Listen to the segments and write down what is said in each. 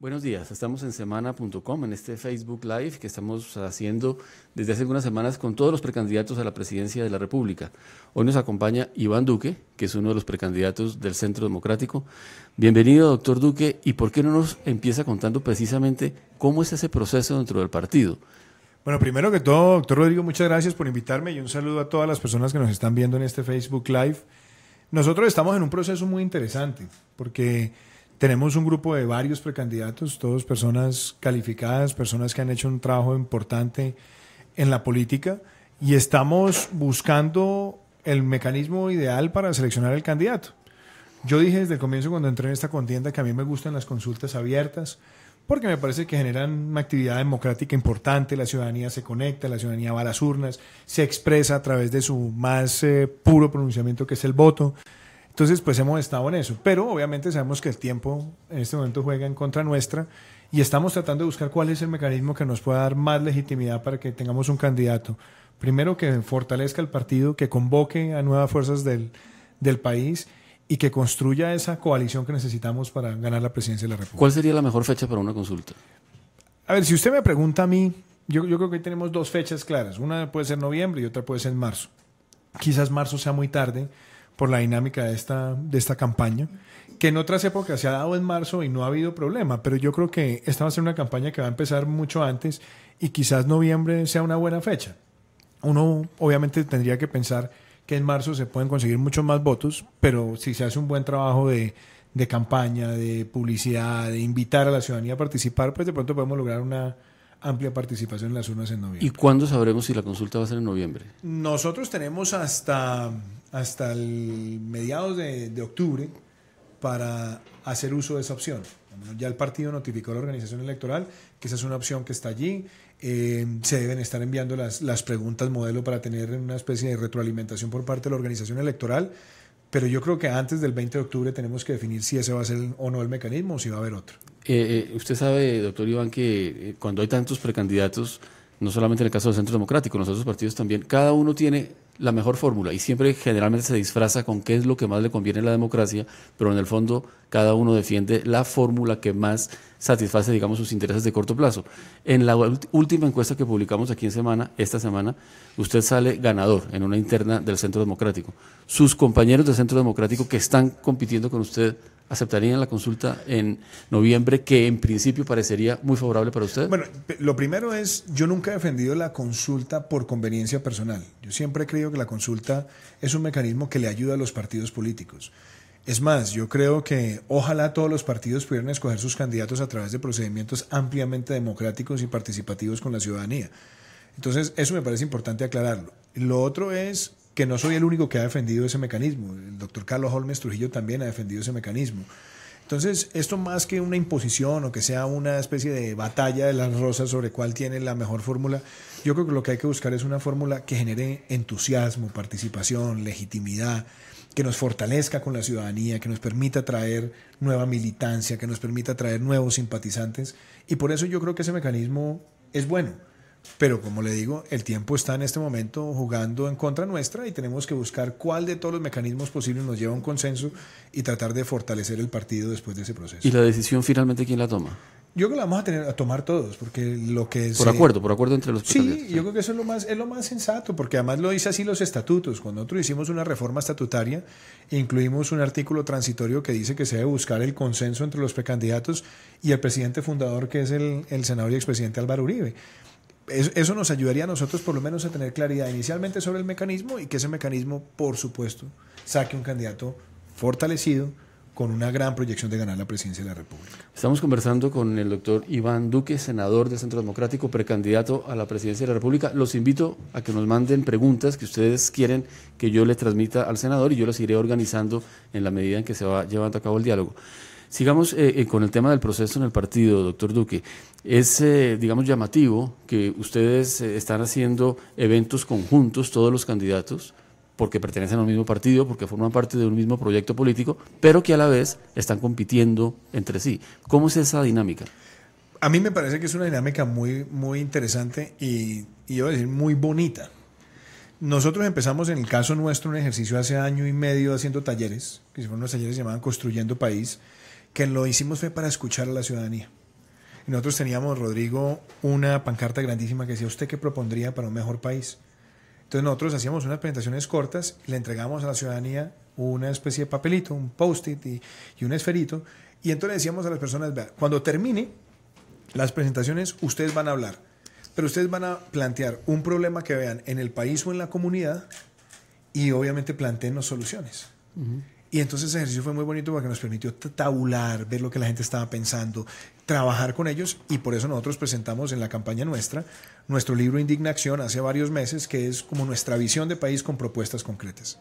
Buenos días, estamos en semana.com, en este Facebook Live que estamos haciendo desde hace algunas semanas con todos los precandidatos a la presidencia de la República. Hoy nos acompaña Iván Duque, que es uno de los precandidatos del Centro Democrático. Bienvenido, doctor Duque, y ¿por qué no nos empieza contando precisamente cómo es ese proceso dentro del partido? Bueno, primero que todo, doctor Rodrigo, muchas gracias por invitarme y un saludo a todas las personas que nos están viendo en este Facebook Live. Nosotros estamos en un proceso muy interesante porque tenemos un grupo de varios precandidatos, todos personas calificadas, personas que han hecho un trabajo importante en la política y estamos buscando el mecanismo ideal para seleccionar el candidato. Yo dije desde el comienzo cuando entré en esta contienda que a mí me gustan las consultas abiertas porque me parece que generan una actividad democrática importante, la ciudadanía se conecta, la ciudadanía va a las urnas, se expresa a través de su más puro pronunciamiento que es el voto. Entonces, pues hemos estado en eso, pero obviamente sabemos que el tiempo en este momento juega en contra nuestra y estamos tratando de buscar cuál es el mecanismo que nos pueda dar más legitimidad para que tengamos un candidato. Primero, que fortalezca el partido, que convoque a nuevas fuerzas del país y que construya esa coalición que necesitamos para ganar la presidencia de la República. ¿Cuál sería la mejor fecha para una consulta? A ver, si usted me pregunta a mí, yo creo que hoy tenemos dos fechas claras. Una puede ser noviembre y otra puede ser marzo. Quizás marzo sea muy tarde por la dinámica de esta campaña, que en otras épocas se ha dado en marzo y no ha habido problema, pero yo creo que esta va a ser una campaña que va a empezar mucho antes y quizás noviembre sea una buena fecha. Uno obviamente tendría que pensar que en marzo se pueden conseguir muchos más votos, pero si se hace un buen trabajo de campaña, de publicidad, de invitar a la ciudadanía a participar, pues de pronto podemos lograr una amplia participación en las urnas en noviembre. ¿Y cuándo sabremos si la consulta va a ser en noviembre? Nosotros tenemos hasta el mediados de octubre para hacer uso de esa opción. Ya el partido notificó a la organización electoral que esa es una opción que está allí. Se deben estar enviando las preguntas modelo para tener una especie de retroalimentación por parte de la organización electoral. Pero yo creo que antes del 20 de octubre tenemos que definir si ese va a ser o no el mecanismo o si va a haber otro. Usted sabe, doctor Iván, que cuando hay tantos precandidatos, no solamente en el caso del Centro Democrático, en los otros partidos también, cada uno tiene la mejor fórmula y siempre generalmente se disfraza con qué es lo que más le conviene a la democracia, pero en el fondo cada uno defiende la fórmula que más satisface, digamos, sus intereses de corto plazo. En la última encuesta que publicamos aquí esta semana, usted sale ganador en una interna del Centro Democrático. ¿Sus compañeros del Centro Democrático que están compitiendo con usted aceptarían la consulta en noviembre, que en principio parecería muy favorable para usted? Bueno, lo primero es, yo nunca he defendido la consulta por conveniencia personal. Yo siempre he creído que la consulta es un mecanismo que le ayuda a los partidos políticos. Es más, yo creo que ojalá todos los partidos pudieran escoger sus candidatos a través de procedimientos ampliamente democráticos y participativos con la ciudadanía. Entonces, eso me parece importante aclararlo. Lo otro es que no soy el único que ha defendido ese mecanismo. El doctor Carlos Holmes Trujillo también ha defendido ese mecanismo. Entonces, esto más que una imposición o que sea una especie de batalla de las rosas sobre cuál tiene la mejor fórmula, yo creo que lo que hay que buscar es una fórmula que genere entusiasmo, participación, legitimidad, que nos fortalezca con la ciudadanía, que nos permita traer nueva militancia, que nos permita traer nuevos simpatizantes. Y por eso yo creo que ese mecanismo es bueno. Pero como le digo, el tiempo está en este momento jugando en contra nuestra y tenemos que buscar cuál de todos los mecanismos posibles nos lleva a un consenso y tratar de fortalecer el partido después de ese proceso. ¿Y la decisión finalmente quién la toma? Yo creo que la vamos a tomar todos, porque lo que es... Por acuerdo entre los precandidatos. Sí, yo creo que eso es lo más sensato, porque además lo dice así los estatutos. Cuando nosotros hicimos una reforma estatutaria, incluimos un artículo transitorio que dice que se debe buscar el consenso entre los precandidatos y el presidente fundador, que es el senador y expresidente Álvaro Uribe. Eso nos ayudaría a nosotros por lo menos a tener claridad inicialmente sobre el mecanismo y que ese mecanismo, por supuesto, saque un candidato fortalecido con una gran proyección de ganar la presidencia de la República. Estamos conversando con el doctor Iván Duque, senador del Centro Democrático, precandidato a la presidencia de la República. Los invito a que nos manden preguntas que ustedes quieren que yo le transmita al senador y yo las iré organizando en la medida en que se va llevando a cabo el diálogo. Sigamos con el tema del proceso en el partido, doctor Duque. Es, digamos, llamativo que ustedes están haciendo eventos conjuntos, todos los candidatos, porque pertenecen al mismo partido, porque forman parte de un mismo proyecto político, pero que a la vez están compitiendo entre sí. ¿Cómo es esa dinámica? A mí me parece que es una dinámica muy, muy interesante y yo voy a decir muy bonita. Nosotros empezamos en el caso nuestro un ejercicio hace año y medio haciendo talleres, que fueron unos talleres que se llamaban Construyendo País, que lo hicimos fue para escuchar a la ciudadanía. Y nosotros teníamos, Rodrigo, una pancarta grandísima que decía: ¿usted qué propondría para un mejor país? Entonces nosotros hacíamos unas presentaciones cortas, le entregamos a la ciudadanía una especie de papelito, un post-it y un esferito, y entonces le decíamos a las personas: vea, cuando termine las presentaciones, ustedes van a hablar, pero ustedes van a plantear un problema que vean en el país o en la comunidad, y obviamente planteenos soluciones. Y entonces ese ejercicio fue muy bonito porque nos permitió tabular, ver lo que la gente estaba pensando, trabajar con ellos, y por eso nosotros presentamos en la campaña nuestro libro Indigna Acción hace varios meses, que es como nuestra visión de país con propuestas concretas.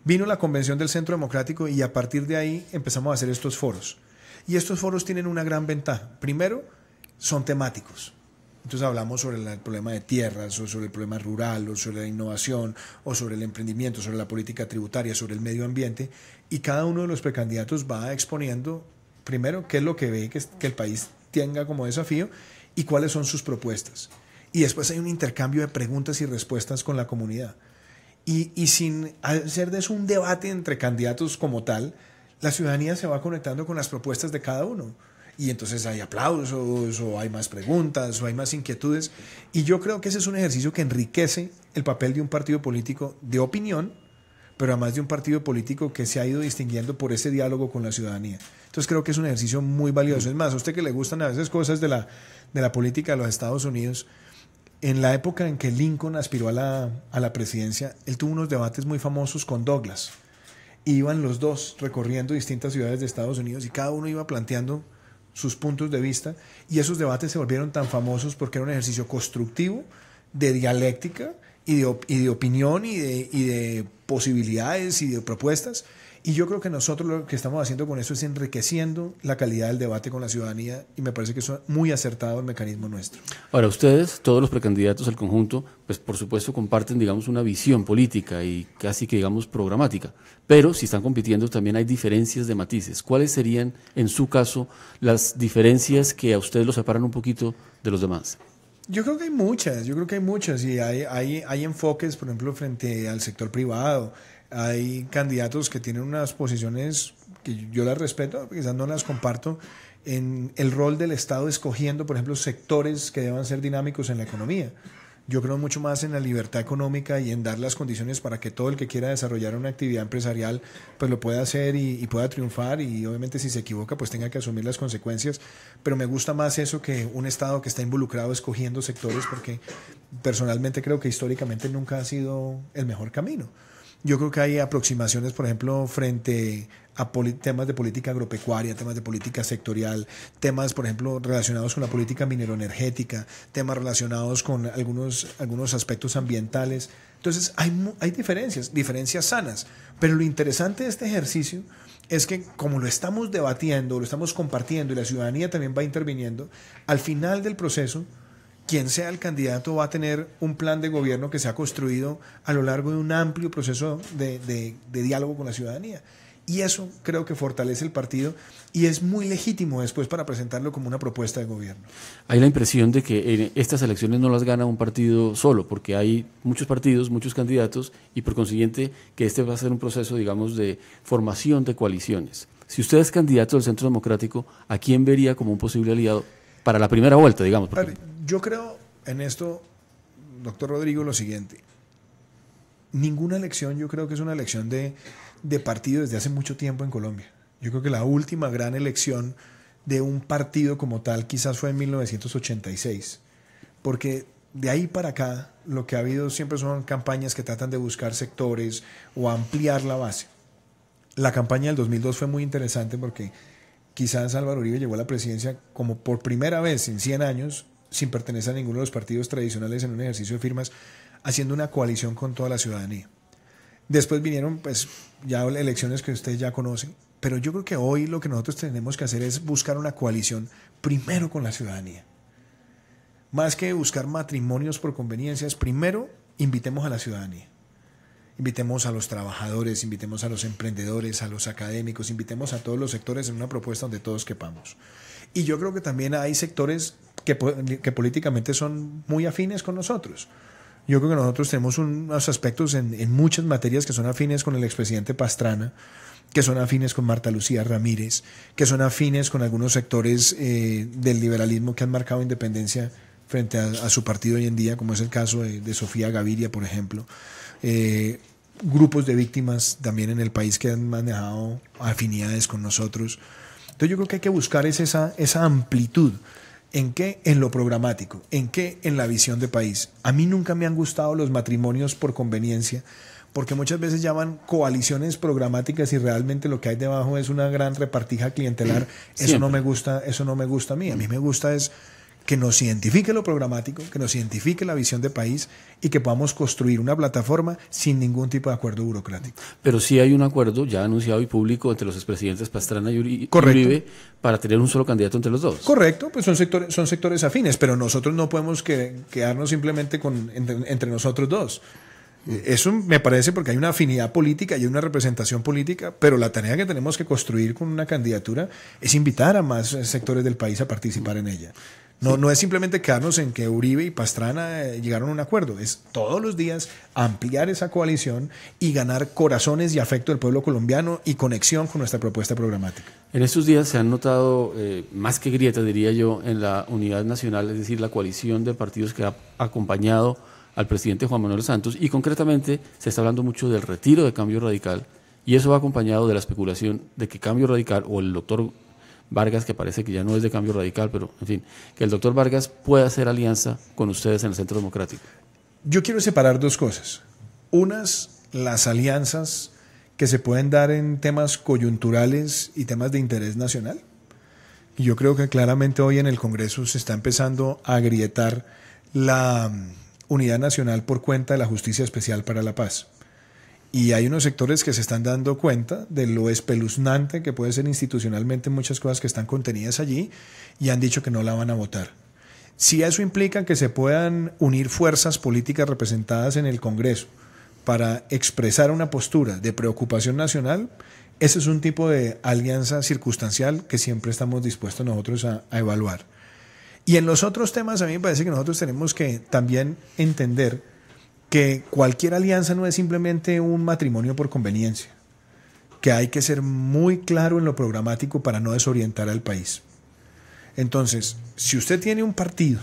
Vino la convención del Centro Democrático y a partir de ahí empezamos a hacer estos foros. Y estos foros tienen una gran ventaja. Primero, son temáticos. Entonces hablamos sobre el problema de tierras, o sobre el problema rural, o sobre la innovación, o sobre el emprendimiento, sobre la política tributaria, sobre el medio ambiente, y cada uno de los precandidatos va exponiendo primero qué es lo que ve que el país tenga como desafío y cuáles son sus propuestas. Y después hay un intercambio de preguntas y respuestas con la comunidad. Y sin hacer de eso un debate entre candidatos como tal, la ciudadanía se va conectando con las propuestas de cada uno. Y entonces hay aplausos, o hay más preguntas, o hay más inquietudes. Y yo creo que ese es un ejercicio que enriquece el papel de un partido político de opinión, pero además de un partido político que se ha ido distinguiendo por ese diálogo con la ciudadanía. Entonces creo que es un ejercicio muy valioso. Es más, a usted que le gustan a veces cosas de la política de los Estados Unidos, en la época en que Lincoln aspiró a la presidencia, él tuvo unos debates muy famosos con Douglas. Iban los dos recorriendo distintas ciudades de Estados Unidos y cada uno iba planteando sus puntos de vista, y esos debates se volvieron tan famosos porque era un ejercicio constructivo de dialéctica y de opinión y de posibilidades y de propuestas. Y yo creo que nosotros lo que estamos haciendo con eso es enriqueciendo la calidad del debate con la ciudadanía, y me parece que eso es muy acertado el mecanismo nuestro. Ahora, ustedes, todos los precandidatos al conjunto, pues por supuesto comparten, digamos, una visión política y casi que, digamos, programática, pero si están compitiendo también hay diferencias de matices. ¿Cuáles serían, en su caso, las diferencias que a ustedes los separan un poquito de los demás? Yo creo que hay muchas, y hay enfoques, por ejemplo, frente al sector privado. Hay candidatos que tienen unas posiciones que yo las respeto, quizás no las comparto, en el rol del Estado escogiendo, por ejemplo, sectores que deban ser dinámicos en la economía. Yo creo mucho más en la libertad económica y en dar las condiciones para que todo el que quiera desarrollar una actividad empresarial pues lo pueda hacer y pueda triunfar, y obviamente si se equivoca pues tenga que asumir las consecuencias, pero me gusta más eso que un Estado que está involucrado escogiendo sectores, porque personalmente creo que históricamente nunca ha sido el mejor camino. Yo creo que hay aproximaciones, por ejemplo, frente a temas de política agropecuaria, temas de política sectorial, temas, por ejemplo, relacionados con la política mineroenergética, temas relacionados con algunos aspectos ambientales. Entonces, hay diferencias sanas, pero lo interesante de este ejercicio es que como lo estamos debatiendo, lo estamos compartiendo y la ciudadanía también va interviniendo, al final del proceso, quien sea el candidato va a tener un plan de gobierno que se ha construido a lo largo de un amplio proceso de diálogo con la ciudadanía. Y eso creo que fortalece el partido y es muy legítimo después para presentarlo como una propuesta de gobierno. Hay la impresión de que en estas elecciones no las gana un partido solo, porque hay muchos partidos, muchos candidatos, y por consiguiente que este va a ser un proceso, digamos, de formación de coaliciones. Si usted es candidato del Centro Democrático, ¿a quién vería como un posible aliado para la primera vuelta, digamos? Porque... Yo creo en esto, doctor Rodrigo, lo siguiente. Ninguna elección, yo creo que es una elección de partido desde hace mucho tiempo en Colombia. Yo creo que la última gran elección de un partido como tal quizás fue en 1986, porque de ahí para acá lo que ha habido siempre son campañas que tratan de buscar sectores o ampliar la base. La campaña del 2002 fue muy interesante porque quizás Álvaro Uribe llegó a la presidencia como por primera vez en 100 años sin pertenecer a ninguno de los partidos tradicionales en un ejercicio de firmas, haciendo una coalición con toda la ciudadanía. Después vinieron pues ya elecciones que ustedes ya conocen, pero yo creo que hoy lo que nosotros tenemos que hacer es buscar una coalición primero con la ciudadanía. Más que buscar matrimonios por conveniencias, primero invitemos a la ciudadanía. Invitemos a los trabajadores, invitemos a los emprendedores, a los académicos, invitemos a todos los sectores en una propuesta donde todos quepamos. Y yo creo que también hay sectores que políticamente son muy afines con nosotros. Yo creo que nosotros tenemos unos aspectos en muchas materias que son afines con el expresidente Pastrana, que son afines con Marta Lucía Ramírez, que son afines con algunos sectores del liberalismo que han marcado independencia frente a su partido hoy en día, como es el caso de Sofía Gaviria, por ejemplo. Grupos de víctimas también en el país que han manejado afinidades con nosotros. Entonces yo creo que hay que buscar esa amplitud. ¿En qué? En lo programático. ¿En qué? En la visión de país. A mí nunca me han gustado los matrimonios por conveniencia, porque muchas veces llaman coaliciones programáticas y realmente lo que hay debajo es una gran repartija clientelar. Eso no me gusta a mí. A mí me gusta es que nos identifique lo programático, que nos identifique la visión de país y que podamos construir una plataforma sin ningún tipo de acuerdo burocrático. Pero sí hay un acuerdo ya anunciado y público entre los expresidentes Pastrana y Uribe para tener un solo candidato entre los dos. Correcto, pues son sectores afines, pero nosotros no podemos quedarnos simplemente entre nosotros dos. Eso me parece porque hay una afinidad política y hay una representación política, pero la tarea que tenemos que construir con una candidatura es invitar a más sectores del país a participar en ella. No es simplemente quedarnos en que Uribe y Pastrana llegaron a un acuerdo, es todos los días ampliar esa coalición y ganar corazones y afecto del pueblo colombiano y conexión con nuestra propuesta programática. En estos días se han notado más que grietas, diría yo, en la unidad nacional, es decir, la coalición de partidos que ha acompañado al presidente Juan Manuel Santos, y concretamente se está hablando mucho del retiro de Cambio Radical, y eso va acompañado de la especulación de que Cambio Radical o el doctor Vargas, que parece que ya no es de Cambio Radical, pero en fin, que el doctor Vargas pueda hacer alianza con ustedes en el Centro Democrático. Yo quiero separar dos cosas. Unas, las alianzas que se pueden dar en temas coyunturales y temas de interés nacional. Y yo creo que claramente hoy en el Congreso se está empezando a agrietar la unidad nacional por cuenta de la Justicia Especial para la Paz. Y hay unos sectores que se están dando cuenta de lo espeluznante que puede ser institucionalmente muchas cosas que están contenidas allí y han dicho que no la van a votar. Si eso implica que se puedan unir fuerzas políticas representadas en el Congreso para expresar una postura de preocupación nacional, ese es un tipo de alianza circunstancial que siempre estamos dispuestos nosotros a evaluar. Y en los otros temas a mí me parece que nosotros tenemos que también entender que cualquier alianza no es simplemente un matrimonio por conveniencia, que hay que ser muy claro en lo programático para no desorientar al país. Entonces, si usted tiene un partido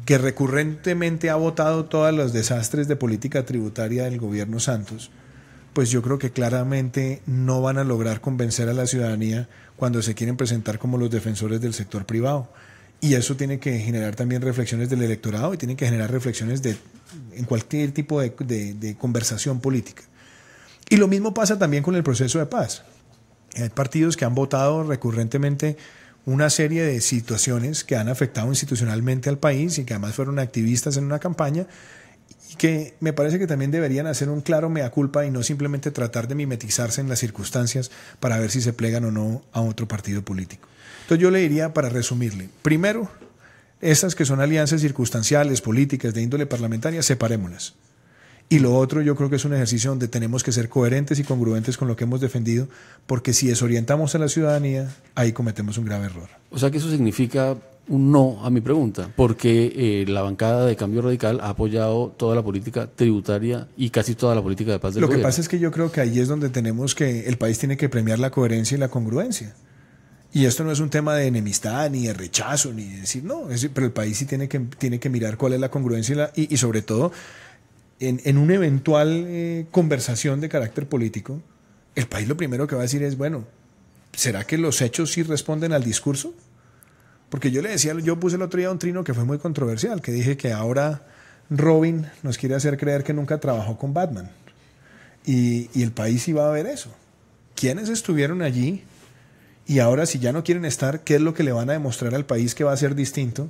que recurrentemente ha votado todos los desastres de política tributaria del gobierno Santos, pues yo creo que claramente no van a lograr convencer a la ciudadanía cuando se quieren presentar como los defensores del sector privado. Y eso tiene que generar también reflexiones del electorado y tiene que generar reflexiones en cualquier tipo de conversación política. Y lo mismo pasa también con el proceso de paz. Hay partidos que han votado recurrentemente una serie de situaciones que han afectado institucionalmente al país y que además fueron activistas en una campaña y que me parece que también deberían hacer un claro mea culpa y no simplemente tratar de mimetizarse en las circunstancias para ver si se plegan o no a otro partido político. Entonces yo le diría, para resumirle, primero, estas que son alianzas circunstanciales, políticas, de índole parlamentaria, separémoslas. Y lo otro yo creo que es un ejercicio donde tenemos que ser coherentes y congruentes con lo que hemos defendido, porque si desorientamos a la ciudadanía, ahí cometemos un grave error. O sea que eso significa un no a mi pregunta, porque la bancada de Cambio Radical ha apoyado toda la política tributaria y casi toda la política de paz del gobierno. Lo que pasa es que yo creo que ahí es donde el país tiene que premiar la coherencia y la congruencia. Y esto no es un tema de enemistad, ni de rechazo, ni de decir, no, pero el país sí tiene que mirar cuál es la congruencia y sobre todo, en una eventual conversación de carácter político, el país lo primero que va a decir es, bueno, ¿será que los hechos sí responden al discurso? Porque yo puse el otro día un trino que fue muy controversial, que dije que ahora Robin nos quiere hacer creer que nunca trabajó con Batman. Y el país iba a ver eso. ¿Quiénes estuvieron allí? Y ahora, si ya no quieren estar, ¿qué es lo que le van a demostrar al país que va a ser distinto?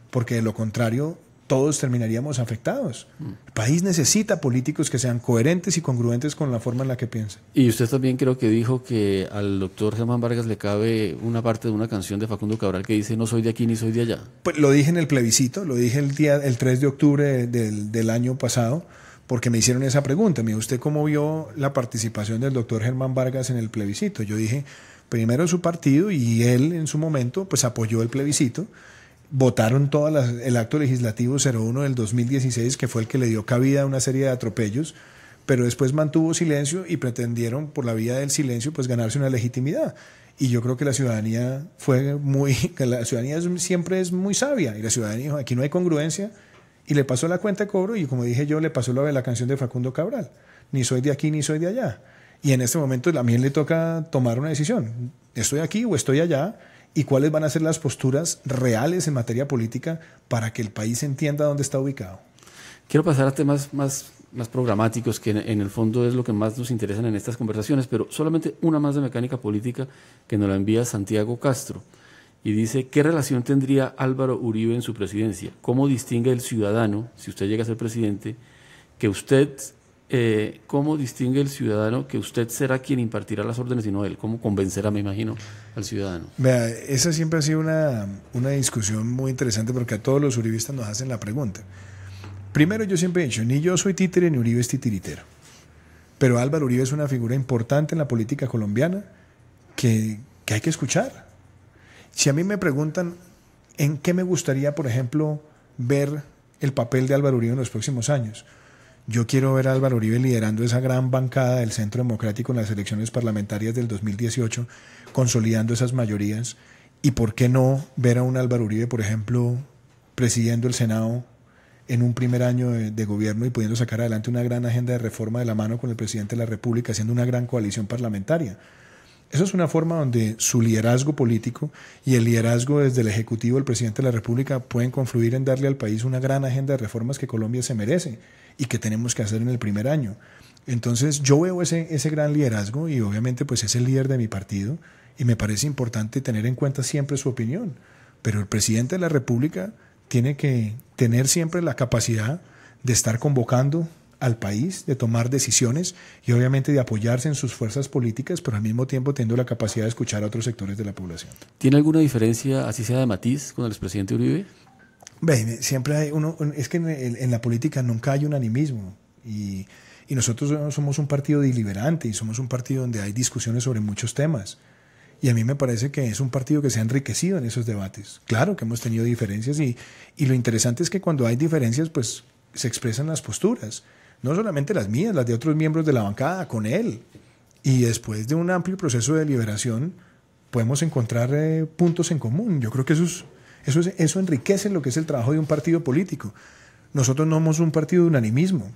Porque de lo contrario, todos terminaríamos afectados. El país necesita políticos que sean coherentes y congruentes con la forma en la que piensan. Y usted también creo que dijo que al doctor Germán Vargas le cabe una parte de una canción de Facundo Cabral que dice: no soy de aquí ni soy de allá. Pues lo dije en el plebiscito, lo dije el 3 de octubre del año pasado, porque me hicieron esa pregunta. Me dijo, ¿usted cómo vio la participación del doctor Germán Vargas en el plebiscito? Yo dije, primero su partido y él en su momento pues apoyó el plebiscito, votaron el acto legislativo 01 del 2016, que fue el que le dio cabida a una serie de atropellos, pero después mantuvo silencio y pretendieron por la vía del silencio pues ganarse una legitimidad. Y yo creo que la ciudadanía siempre es muy sabia, y la ciudadanía dijo, aquí no hay congruencia, y le pasó la cuenta de cobro, y como dije yo, le pasó lo de la canción de Facundo Cabral, ni soy de aquí ni soy de allá. Y en este momento también le toca tomar una decisión, estoy aquí o estoy allá, y cuáles van a ser las posturas reales en materia política para que el país entienda dónde está ubicado. Quiero pasar a temas más programáticos, que en el fondo es lo que más nos interesan en estas conversaciones, pero solamente una más de mecánica política que nos la envía Santiago Castro. Y dice, ¿qué relación tendría Álvaro Uribe en su presidencia? ¿Cómo distingue el ciudadano, si usted llega a ser presidente, cómo distingue el ciudadano que usted será quien impartirá las órdenes y no él? ¿Cómo convencerá, me imagino, al ciudadano? Vea, esa siempre ha sido una discusión muy interesante, porque a todos los uribistas nos hacen la pregunta. Primero, yo siempre he dicho, ni yo soy títere ni Uribe es titiritero. Pero Álvaro Uribe es una figura importante en la política colombiana que hay que escuchar. Si a mí me preguntan en qué me gustaría, por ejemplo, ver el papel de Álvaro Uribe en los próximos años, yo quiero ver a Álvaro Uribe liderando esa gran bancada del Centro Democrático en las elecciones parlamentarias del 2018, consolidando esas mayorías. Y por qué no ver a un Álvaro Uribe, por ejemplo, presidiendo el Senado en un primer año de gobierno y pudiendo sacar adelante una gran agenda de reforma de la mano con el presidente de la República, haciendo una gran coalición parlamentaria. Eso es una forma donde su liderazgo político y el liderazgo desde el Ejecutivo del presidente de la República pueden confluir en darle al país una gran agenda de reformas que Colombia se merece y que tenemos que hacer en el primer año. Entonces yo veo ese gran liderazgo, y obviamente pues es el líder de mi partido, y me parece importante tener en cuenta siempre su opinión. Pero el presidente de la República tiene que tener siempre la capacidad de estar convocando al país, de tomar decisiones y obviamente de apoyarse en sus fuerzas políticas, pero al mismo tiempo teniendo la capacidad de escuchar a otros sectores de la población. ¿Tiene alguna diferencia, así sea de matiz, con el expresidente Uribe? Siempre hay es que en la política nunca hay unanimismo, y nosotros somos un partido deliberante y somos un partido donde hay discusiones sobre muchos temas. Y a mí me parece que es un partido que se ha enriquecido en esos debates. Claro que hemos tenido diferencias, y lo interesante es que cuando hay diferencias pues se expresan las posturas, no solamente las mías, las de otros miembros de la bancada con él. Y después de un amplio proceso de deliberación podemos encontrar puntos en común. Yo creo que eso enriquece lo que es el trabajo de un partido político. Nosotros no somos un partido de unanimismo,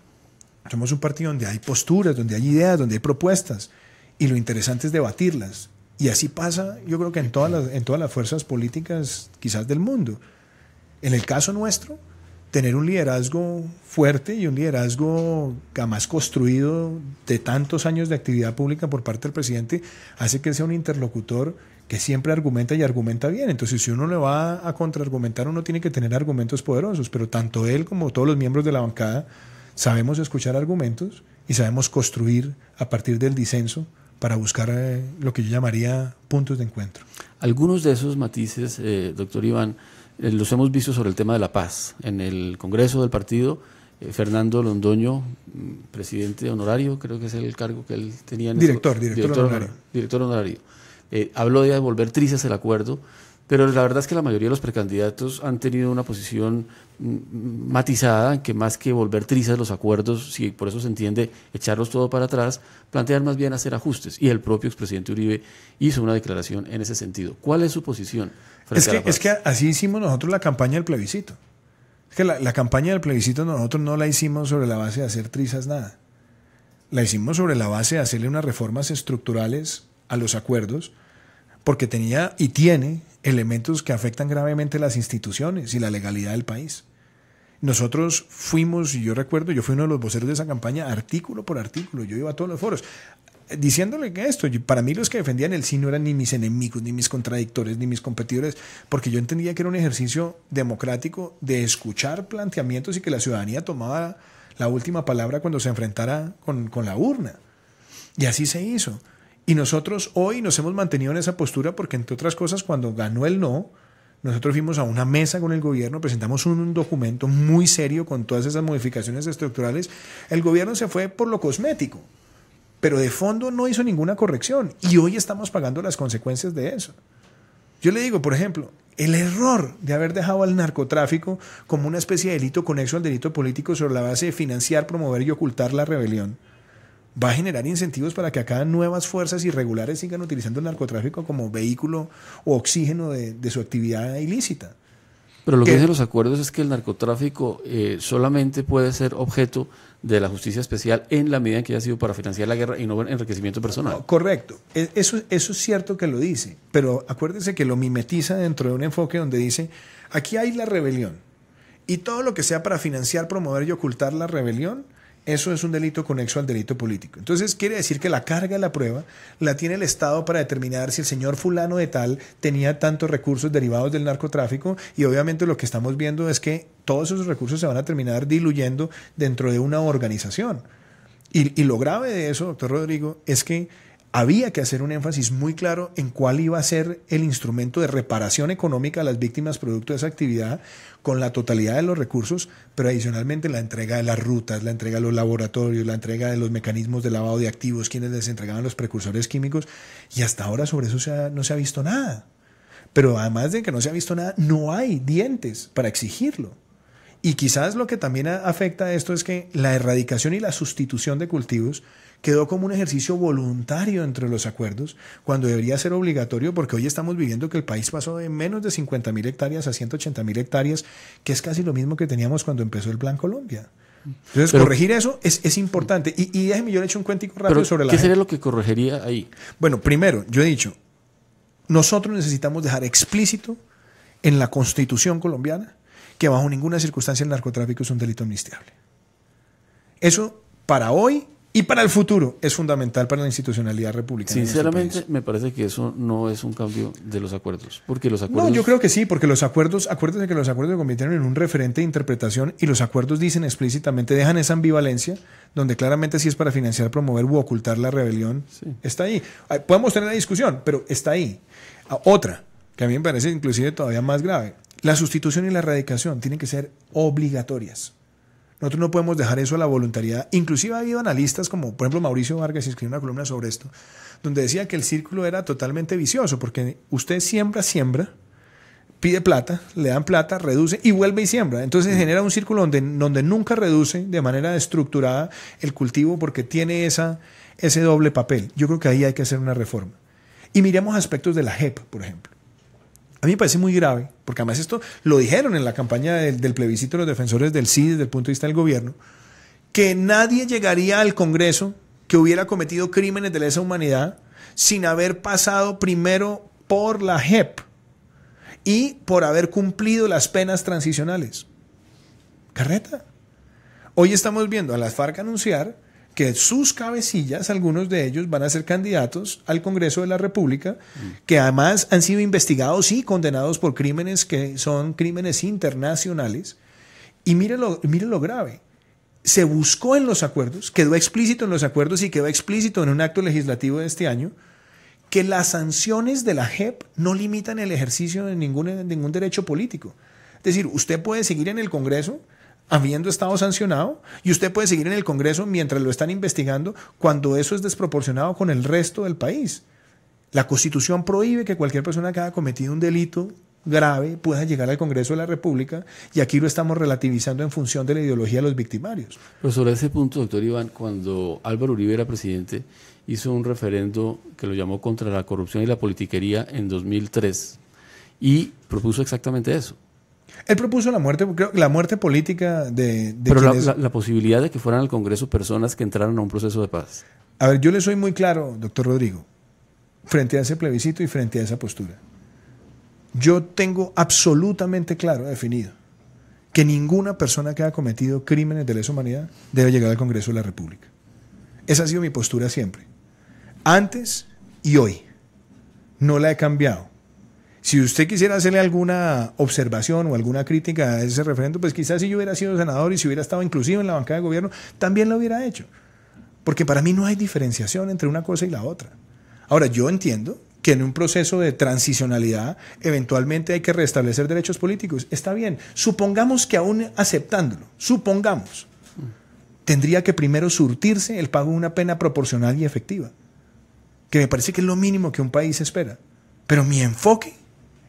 somos un partido donde hay posturas, donde hay ideas, donde hay propuestas, y lo interesante es debatirlas. Y así pasa, yo creo que en todas las fuerzas políticas quizás del mundo. En el caso nuestro, tener un liderazgo fuerte y un liderazgo jamás construido de tantos años de actividad pública por parte del presidente hace que él sea un interlocutor que siempre argumenta y argumenta bien. Entonces, si uno le va a contraargumentar, uno tiene que tener argumentos poderosos, pero tanto él como todos los miembros de la bancada sabemos escuchar argumentos y sabemos construir a partir del disenso para buscar lo que yo llamaría puntos de encuentro. Algunos de esos matices, doctor Iván, los hemos visto sobre el tema de la paz. En el Congreso del partido, Fernando Londoño, presidente honorario, creo que es el cargo que él tenía. Director honorario. Director honorario. Habló de volver trizas el acuerdo, pero la verdad es que la mayoría de los precandidatos han tenido una posición matizada, que más que volver trizas los acuerdos, si por eso se entiende echarlos todo para atrás, plantear más bien hacer ajustes. Y el propio expresidente Uribe hizo una declaración en ese sentido. ¿Cuál es su posición frente a la paz? Es que así hicimos nosotros la campaña del plebiscito. Es que la campaña del plebiscito nosotros no la hicimos sobre la base de hacer trizas nada. La hicimos sobre la base de hacerle unas reformas estructurales a los acuerdos, porque tenía y tiene elementos que afectan gravemente las instituciones y la legalidad del país. Nosotros fuimos, y yo recuerdo, yo fui uno de los voceros de esa campaña, artículo por artículo, yo iba a todos los foros, diciéndole que para mí los que defendían el sí no eran ni mis enemigos, ni mis contradictores, ni mis competidores, porque yo entendía que era un ejercicio democrático de escuchar planteamientos y que la ciudadanía tomaba la última palabra cuando se enfrentara con la urna. Y así se hizo. Y nosotros hoy nos hemos mantenido en esa postura porque, entre otras cosas, cuando ganó el no, nosotros fuimos a una mesa con el gobierno, presentamos un documento muy serio con todas esas modificaciones estructurales. El gobierno se fue por lo cosmético, pero de fondo no hizo ninguna corrección, y hoy estamos pagando las consecuencias de eso. Yo le digo, por ejemplo, el error de haber dejado al narcotráfico como una especie de delito conexo al delito político sobre la base de financiar, promover y ocultar la rebelión. va a generar incentivos para que acá nuevas fuerzas irregulares sigan utilizando el narcotráfico como vehículo o oxígeno de su actividad ilícita. Pero lo que dicen los acuerdos es que el narcotráfico solamente puede ser objeto de la justicia especial en la medida en que haya sido para financiar la guerra y no enriquecimiento personal. No, correcto. Eso es cierto que lo dice, pero acuérdese que lo mimetiza dentro de un enfoque donde dice, aquí hay la rebelión y todo lo que sea para financiar, promover y ocultar la rebelión, eso es un delito conexo al delito político. Entonces quiere decir que la carga de la prueba la tiene el Estado para determinar si el señor fulano de tal tenía tantos recursos derivados del narcotráfico, y obviamente lo que estamos viendo es que todos esos recursos se van a terminar diluyendo dentro de una organización. Y lo grave de eso, doctor Rodrigo, es que había que hacer un énfasis muy claro en cuál iba a ser el instrumento de reparación económica a las víctimas producto de esa actividad con la totalidad de los recursos, pero adicionalmente la entrega de las rutas, la entrega de los laboratorios, la entrega de los mecanismos de lavado de activos, quienes les entregaban los precursores químicos, y hasta ahora sobre eso no se ha visto nada. Pero además de que no se ha visto nada, no hay dientes para exigirlo. Y quizás lo que también afecta a esto es que la erradicación y la sustitución de cultivos quedó como un ejercicio voluntario entre los acuerdos, cuando debería ser obligatorio, porque hoy estamos viviendo que el país pasó de menos de 50.000 hectáreas a 180.000 hectáreas, que es casi lo mismo que teníamos cuando empezó el Plan Colombia. Entonces, corregir eso es importante. Y déjeme, yo le echo un cuentico rápido sobre la ¿Qué sería lo que corregiría ahí? Bueno, primero, yo he dicho, nosotros necesitamos dejar explícito en la Constitución colombiana que bajo ninguna circunstancia el narcotráfico es un delito amnistiable. Eso para hoy y para el futuro es fundamental para la institucionalidad republicana. Sinceramente, me parece que eso no es un cambio de los acuerdos. Porque los acuerdos... No, yo creo que sí, porque los acuerdos, acuérdense que los acuerdos se convirtieron en un referente de interpretación, y los acuerdos dicen explícitamente, dejan esa ambivalencia, donde claramente si es para financiar, promover u ocultar la rebelión, sí, está ahí. Podemos tener la discusión, pero está ahí. Otra, que a mí me parece inclusive todavía más grave, la sustitución y la erradicación tienen que ser obligatorias. Nosotros no podemos dejar eso a la voluntariedad. Inclusive ha habido analistas como, por ejemplo, Mauricio Vargas escribió una columna sobre esto, donde decía que el círculo era totalmente vicioso, porque usted siembra, pide plata, le dan plata, reduce y vuelve y siembra. Entonces genera un círculo donde nunca reduce de manera estructurada el cultivo, porque tiene ese doble papel. Yo creo que ahí hay que hacer una reforma. Y miremos aspectos de la JEP, por ejemplo. A mí me parece muy grave, porque además esto lo dijeron en la campaña del plebiscito de los defensores del sí desde el punto de vista del gobierno, que nadie llegaría al Congreso que hubiera cometido crímenes de lesa humanidad sin haber pasado primero por la JEP y por haber cumplido las penas transicionales. Carreta. Hoy estamos viendo a las FARC anunciar que sus cabecillas, algunos de ellos, van a ser candidatos al Congreso de la República, que además han sido investigados y condenados por crímenes que son crímenes internacionales. Y mire lo grave. Se buscó en los acuerdos, quedó explícito en los acuerdos y quedó explícito en un acto legislativo de este año, que las sanciones de la JEP no limitan el ejercicio de ningún derecho político. Es decir, usted puede seguir en el Congreso habiendo estado sancionado, y usted puede seguir en el Congreso mientras lo están investigando, cuando eso es desproporcionado con el resto del país. La Constitución prohíbe que cualquier persona que haya cometido un delito grave pueda llegar al Congreso de la República, y aquí lo estamos relativizando en función de la ideología de los victimarios. Pero sobre ese punto, doctor Iván, cuando Álvaro Uribe era presidente, hizo un referendo que lo llamó contra la corrupción y la politiquería en 2003 y propuso exactamente eso. Él propuso la muerte política de pero la posibilidad de que fueran al Congreso personas que entraran a un proceso de paz. A ver, yo le soy muy claro, doctor Rodrigo, frente a ese plebiscito y frente a esa postura. Yo tengo absolutamente claro, definido, que ninguna persona que haya cometido crímenes de lesa humanidad debe llegar al Congreso de la República. Esa ha sido mi postura siempre. Antes y hoy. No la he cambiado. Si usted quisiera hacerle alguna observación o alguna crítica a ese referendo, pues quizás si yo hubiera sido senador y si hubiera estado inclusive en la bancada de gobierno, también lo hubiera hecho. Porque para mí no hay diferenciación entre una cosa y la otra. Ahora, yo entiendo que en un proceso de transicionalidad eventualmente hay que restablecer derechos políticos. Está bien. Supongamos que aún aceptándolo, supongamos, tendría que primero surtirse el pago de una pena proporcional y efectiva, que me parece que es lo mínimo que un país espera. Pero mi enfoque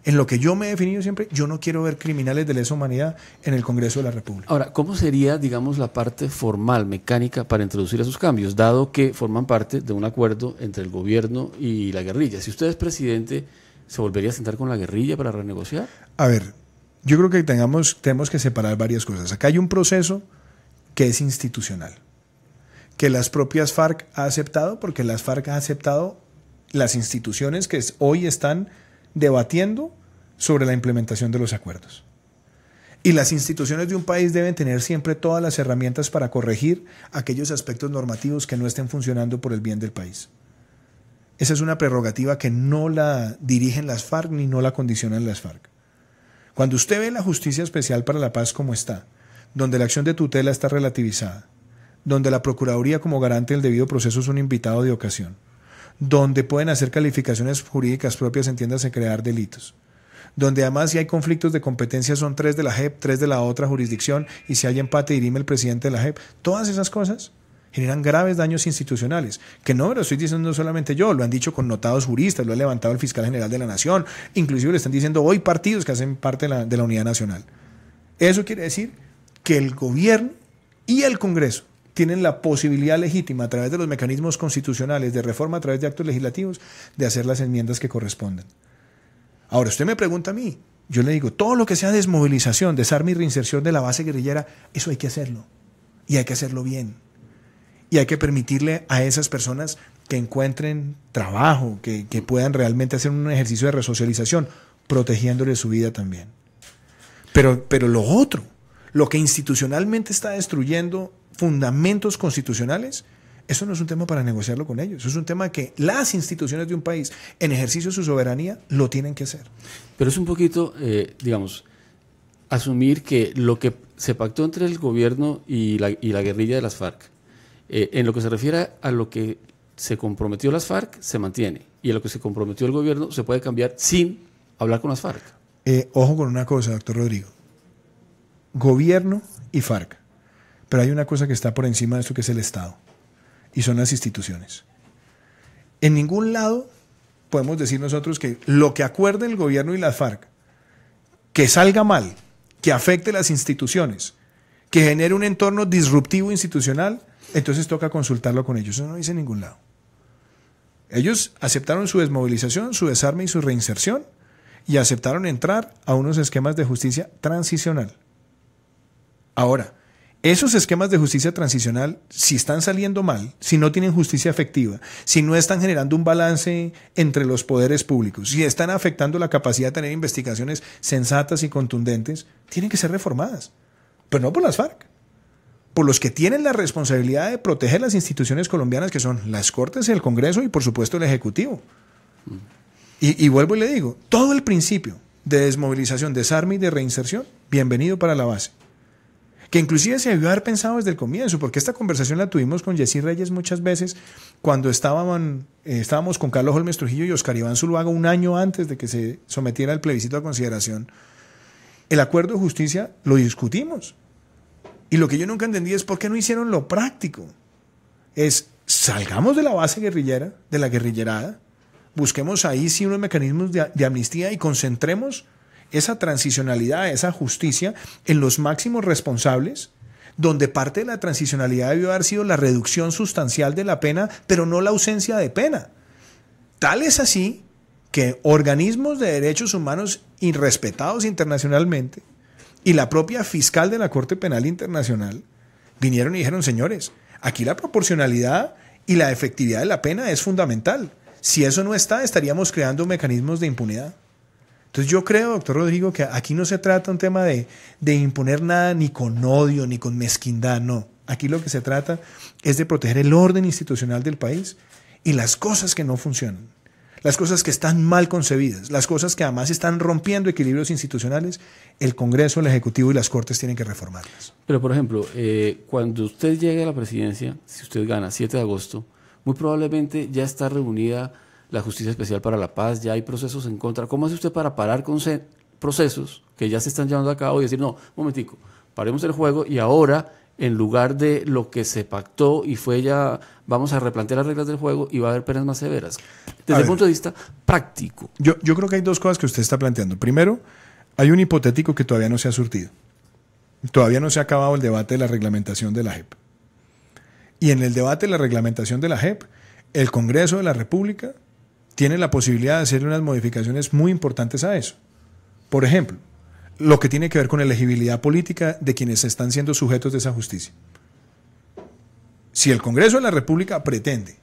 En lo que yo me he definido siempre, yo no quiero ver criminales de lesa humanidad en el Congreso de la República. Ahora, ¿cómo sería, digamos, la parte formal, mecánica, para introducir esos cambios, dado que forman parte de un acuerdo entre el gobierno y la guerrilla? Si usted es presidente, ¿se volvería a sentar con la guerrilla para renegociar? A ver, yo creo que tenemos que separar varias cosas. Acá hay un proceso que es institucional, que las propias FARC ha aceptado, porque las FARC ha aceptado las instituciones que hoy están debatiendo sobre la implementación de los acuerdos. Y las instituciones de un país deben tener siempre todas las herramientas para corregir aquellos aspectos normativos que no estén funcionando por el bien del país. Esa es una prerrogativa que no la dirigen las FARC ni no la condicionan las FARC. Cuando usted ve la Justicia Especial para la Paz como está, donde la acción de tutela está relativizada, donde la Procuraduría como garante del debido proceso es un invitado de ocasión, donde pueden hacer calificaciones jurídicas propias, entiéndase crear delitos, donde además si hay conflictos de competencia son 3 de la JEP, 3 de la otra jurisdicción, y si hay empate dirime el presidente de la JEP. Todas esas cosas generan graves daños institucionales, que no lo estoy diciendo solamente yo, lo han dicho connotados juristas, lo ha levantado el fiscal general de la Nación, inclusive lo están diciendo hoy partidos que hacen parte de la unidad nacional. Eso quiere decir que el gobierno y el Congreso tienen la posibilidad legítima a través de los mecanismos constitucionales de reforma a través de actos legislativos de hacer las enmiendas que correspondan. Ahora, usted me pregunta a mí, yo le digo, todo lo que sea desmovilización, desarme y reinserción de la base guerrillera, eso hay que hacerlo. Y hay que hacerlo bien. Y hay que permitirle a esas personas que encuentren trabajo, que puedan realmente hacer un ejercicio de resocialización, protegiéndole su vida también. Pero lo otro, lo que institucionalmente está destruyendo fundamentos constitucionales, eso no es un tema para negociarlo con ellos. Eso es un tema que las instituciones de un país, en ejercicio de su soberanía, lo tienen que hacer. Pero es un poquito, digamos, asumir que lo que se pactó entre el gobierno y la guerrilla de las FARC, en lo que se refiere a lo que se comprometió las FARC, se mantiene. Y a lo que se comprometió el gobierno se puede cambiar sin hablar con las FARC. Ojo con una cosa, doctor Rodrigo. Gobierno y FARC. Pero hay una cosa que está por encima de esto, que es el Estado. Y son las instituciones. En ningún lado podemos decir nosotros que lo que acuerde el gobierno y las FARC, que salga mal, que afecte las instituciones, que genere un entorno disruptivo institucional, entonces toca consultarlo con ellos. Eso no dice en ningún lado. Ellos aceptaron su desmovilización, su desarme y su reinserción, y aceptaron entrar a unos esquemas de justicia transicional. Ahora, esos esquemas de justicia transicional, si están saliendo mal, si no tienen justicia efectiva, si no están generando un balance entre los poderes públicos, si están afectando la capacidad de tener investigaciones sensatas y contundentes, tienen que ser reformadas. Pero no por las FARC, por los que tienen la responsabilidad de proteger las instituciones colombianas, que son las Cortes, el Congreso y por supuesto el Ejecutivo. Y vuelvo y le digo, todo el principio de desmovilización, desarme y de reinserción, bienvenido para la base. Que inclusive se debió haber pensado desde el comienzo, porque esta conversación la tuvimos con Yesí Reyes muchas veces cuando estábamos con Carlos Holmes Trujillo y Oscar Iván Zuluaga un año antes de que se sometiera el plebiscito a consideración. El acuerdo de justicia lo discutimos. Y lo que yo nunca entendí es por qué no hicieron lo práctico. Es, salgamos de la base guerrillera, de la guerrillerada, busquemos ahí sí unos mecanismos de amnistía y concentremos esa transicionalidad, esa justicia en los máximos responsables, donde parte de la transicionalidad debió haber sido la reducción sustancial de la pena, pero no la ausencia de pena. Tal es así que organismos de derechos humanos irrespetados internacionalmente y la propia fiscal de la Corte Penal Internacional vinieron y dijeron, señores, aquí la proporcionalidad y la efectividad de la pena es fundamental. Si eso no está, estaríamos creando mecanismos de impunidad. Entonces yo creo, doctor Rodrigo, que aquí no se trata un tema de imponer nada ni con odio ni con mezquindad, no. Aquí lo que se trata es de proteger el orden institucional del país y las cosas que no funcionan, las cosas que están mal concebidas, las cosas que además están rompiendo equilibrios institucionales, el Congreso, el Ejecutivo y las Cortes tienen que reformarlas. Pero, por ejemplo, cuando usted llegue a la presidencia, si usted gana 7 de agosto, muy probablemente ya está reunida la Justicia Especial para la Paz, ya hay procesos en contra. ¿Cómo hace usted para parar con procesos que ya se están llevando a cabo y decir, no, un momentico, paremos el juego y ahora, en lugar de lo que se pactó y fue ya vamos a replantear las reglas del juego y va a haber penas más severas. Desde el punto de vista práctico. Yo creo que hay dos cosas que usted está planteando. Primero, hay un hipotético que todavía no se ha surtido. Todavía no se ha acabado el debate de la reglamentación de la JEP. Y en el debate de la reglamentación de la JEP, el Congreso de la República tiene la posibilidad de hacer unas modificaciones muy importantes a eso. Por ejemplo, lo que tiene que ver con elegibilidad política de quienes están siendo sujetos de esa justicia. Si el Congreso de la República pretende